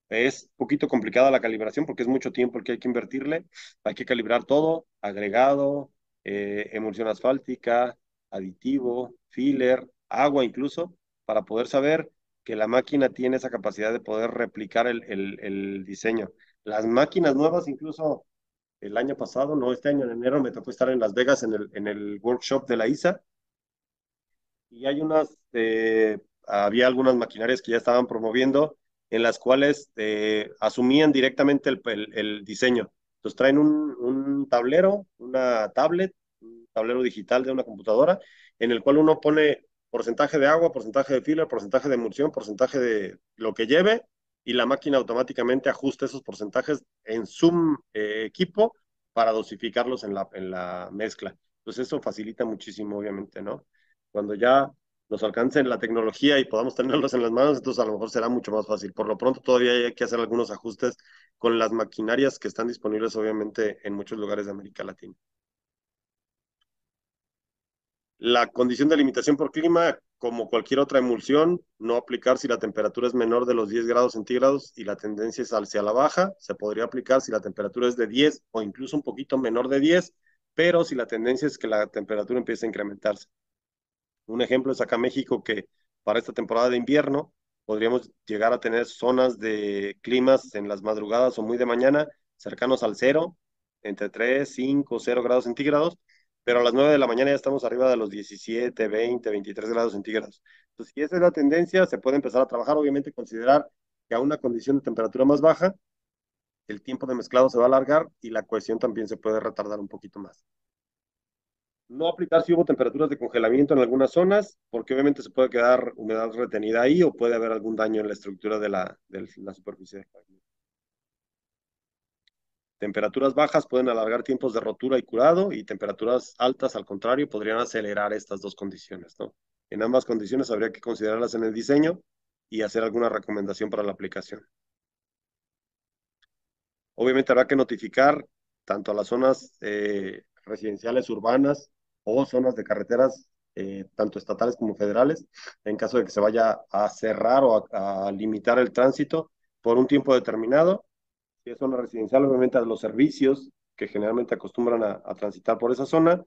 Es un poquito complicada la calibración porque es mucho tiempo el que hay que invertirle. Hay que calibrar todo, agregado, emulsión asfáltica, aditivo, filler, agua incluso, para poder saber que la máquina tiene esa capacidad de poder replicar el diseño. Las máquinas nuevas, incluso el año pasado, no este año en enero, me tocó estar en Las Vegas en el workshop de la ISA y había algunas maquinarias que ya estaban promoviendo en las cuales asumían directamente el diseño. Entonces traen un tablero, una tablet, un tablero digital de una computadora, en el cual uno pone porcentaje de agua, porcentaje de filler, porcentaje de emulsión, porcentaje de lo que lleve, y la máquina automáticamente ajusta esos porcentajes en su equipo para dosificarlos en la mezcla. Entonces eso facilita muchísimo, obviamente, ¿no? Cuando ya nos alcance la tecnología y podamos tenerlos en las manos, entonces a lo mejor será mucho más fácil. Por lo pronto todavía hay que hacer algunos ajustes con las maquinarias que están disponibles obviamente en muchos lugares de América Latina. La condición de limitación por clima, como cualquier otra emulsión, no aplicar si la temperatura es menor de los 10 grados centígrados y la tendencia es hacia la baja. Se podría aplicar si la temperatura es de 10 o incluso un poquito menor de 10, pero si la tendencia es que la temperatura empiece a incrementarse. Un ejemplo es acá México, que para esta temporada de invierno podríamos llegar a tener zonas de climas en las madrugadas o muy de mañana cercanos al cero, entre 3, 5, 0 grados centígrados, pero a las 9 de la mañana ya estamos arriba de los 17, 20, 23 grados centígrados. Entonces, si esa es la tendencia, se puede empezar a trabajar, obviamente considerar que a una condición de temperatura más baja, el tiempo de mezclado se va a alargar y la cohesión también se puede retardar un poquito más. No aplicar si hubo temperaturas de congelamiento en algunas zonas, porque obviamente se puede quedar humedad retenida ahí o puede haber algún daño en la estructura de la superficie del pavimento. Temperaturas bajas pueden alargar tiempos de rotura y curado y temperaturas altas, al contrario, podrían acelerar estas dos condiciones, ¿no? En ambas condiciones habría que considerarlas en el diseño y hacer alguna recomendación para la aplicación. Obviamente habrá que notificar tanto a las zonas residenciales urbanas o zonas de carreteras, tanto estatales como federales, en caso de que se vaya a cerrar o a limitar el tránsito por un tiempo determinado. Si es zona residencial, obviamente a los servicios que generalmente acostumbran a transitar por esa zona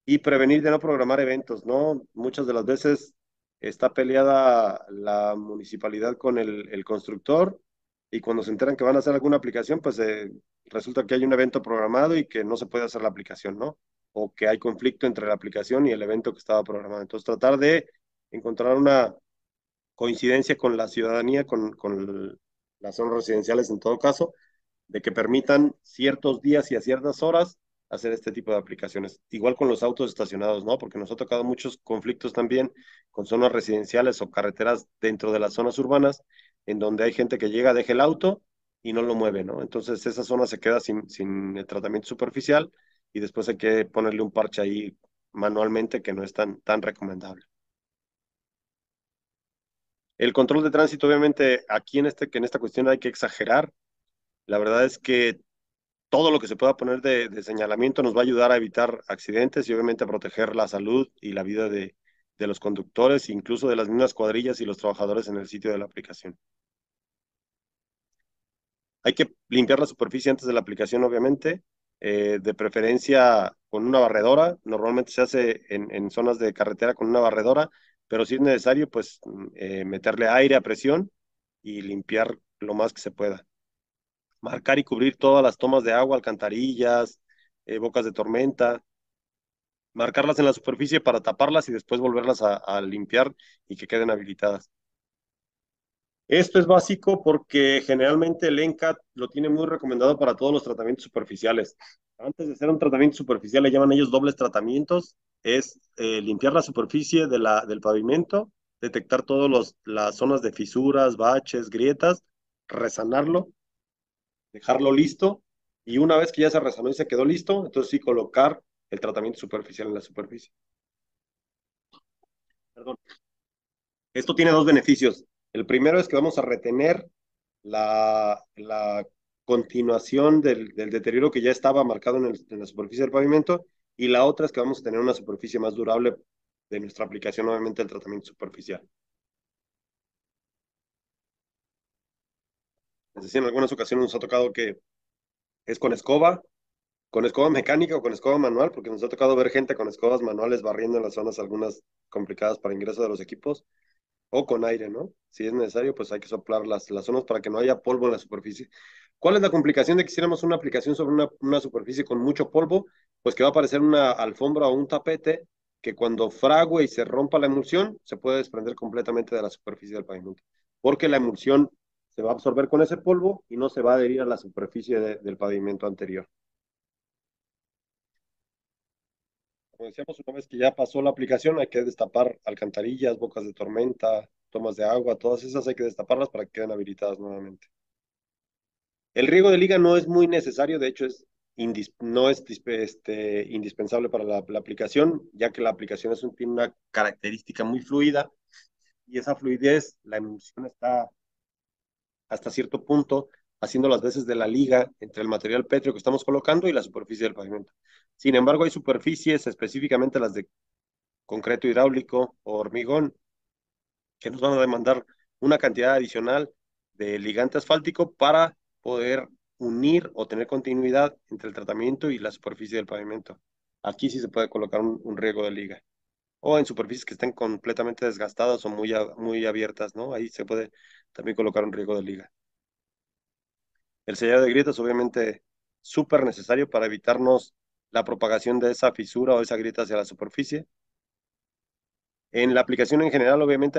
y prevenir de no programar eventos, ¿no? Muchas de las veces está peleada la municipalidad con el constructor y cuando se enteran que van a hacer alguna aplicación, pues resulta que hay un evento programado y que no se puede hacer la aplicación, ¿no? O que hay conflicto entre la aplicación y el evento que estaba programado. Entonces, tratar de encontrar una coincidencia con la ciudadanía, con las zonas residenciales en todo caso, de que permitan ciertos días y a ciertas horas hacer este tipo de aplicaciones. Igual con los autos estacionados, ¿no? Porque nos ha tocado muchos conflictos también con zonas residenciales o carreteras dentro de las zonas urbanas, en donde hay gente que llega, deja el auto y no lo mueve, ¿no? Entonces esa zona se queda sin el tratamiento superficial y después hay que ponerle un parche ahí manualmente que no es tan recomendable. El control de tránsito, obviamente, aquí que en esta cuestión hay que exagerar. La verdad es que todo lo que se pueda poner de señalamiento nos va a ayudar a evitar accidentes y obviamente a proteger la salud y la vida de los conductores, incluso de las mismas cuadrillas y los trabajadores en el sitio de la aplicación. Hay que limpiar la superficie antes de la aplicación, obviamente, de preferencia con una barredora. Normalmente se hace en zonas de carretera con una barredora, pero si es necesario, pues meterle aire a presión y limpiar lo más que se pueda. Marcar y cubrir todas las tomas de agua, alcantarillas, bocas de tormenta, marcarlas en la superficie para taparlas y después volverlas a limpiar y que queden habilitadas. Esto es básico porque generalmente el NCAT lo tiene muy recomendado para todos los tratamientos superficiales. Antes de hacer un tratamiento superficial, le llaman ellos dobles tratamientos, es limpiar la superficie del pavimento, detectar todas las zonas de fisuras, baches, grietas, resanarlo, dejarlo listo y una vez que ya se resanó y se quedó listo, entonces sí colocar el tratamiento superficial en la superficie. Perdón. Esto tiene dos beneficios. El primero es que vamos a retener la continuación del deterioro que ya estaba marcado en la superficie del pavimento y la otra es que vamos a tener una superficie más durable de nuestra aplicación, obviamente, del tratamiento superficial. Es decir, en algunas ocasiones nos ha tocado que es con escoba mecánica o con escoba manual, porque nos ha tocado ver gente con escobas manuales barriendo en las zonas algunas complicadas para ingreso de los equipos, o con aire, ¿no? Si es necesario, pues hay que soplar las zonas para que no haya polvo en la superficie. ¿Cuál es la complicación de que hiciéramos una aplicación sobre una superficie con mucho polvo? Pues que va a aparecer una alfombra o un tapete que cuando frague y se rompa la emulsión, se puede desprender completamente de la superficie del pavimento, porque la emulsión se va a absorber con ese polvo y no se va a adherir a la superficie del pavimento anterior. Como decíamos, una vez que ya pasó la aplicación, hay que destapar alcantarillas, bocas de tormenta, tomas de agua, todas esas hay que destaparlas para que queden habilitadas nuevamente. El riego de liga no es muy necesario, de hecho no es indispensable para la aplicación, ya que la aplicación tiene una característica muy fluida y esa fluidez, la emulsión está hasta cierto punto haciendo las veces de la liga entre el material pétreo que estamos colocando y la superficie del pavimento. Sin embargo, hay superficies, específicamente las de concreto hidráulico o hormigón, que nos van a demandar una cantidad adicional de ligante asfáltico para poder unir o tener continuidad entre el tratamiento y la superficie del pavimento. Aquí sí se puede colocar un riego de liga. O en superficies que estén completamente desgastadas o muy abiertas, ¿no? Ahí se puede también colocar un riego de liga. El sellado de grietas, obviamente, súper necesario para evitarnos la propagación de esa fisura o esa grieta hacia la superficie. En la aplicación en general, obviamente,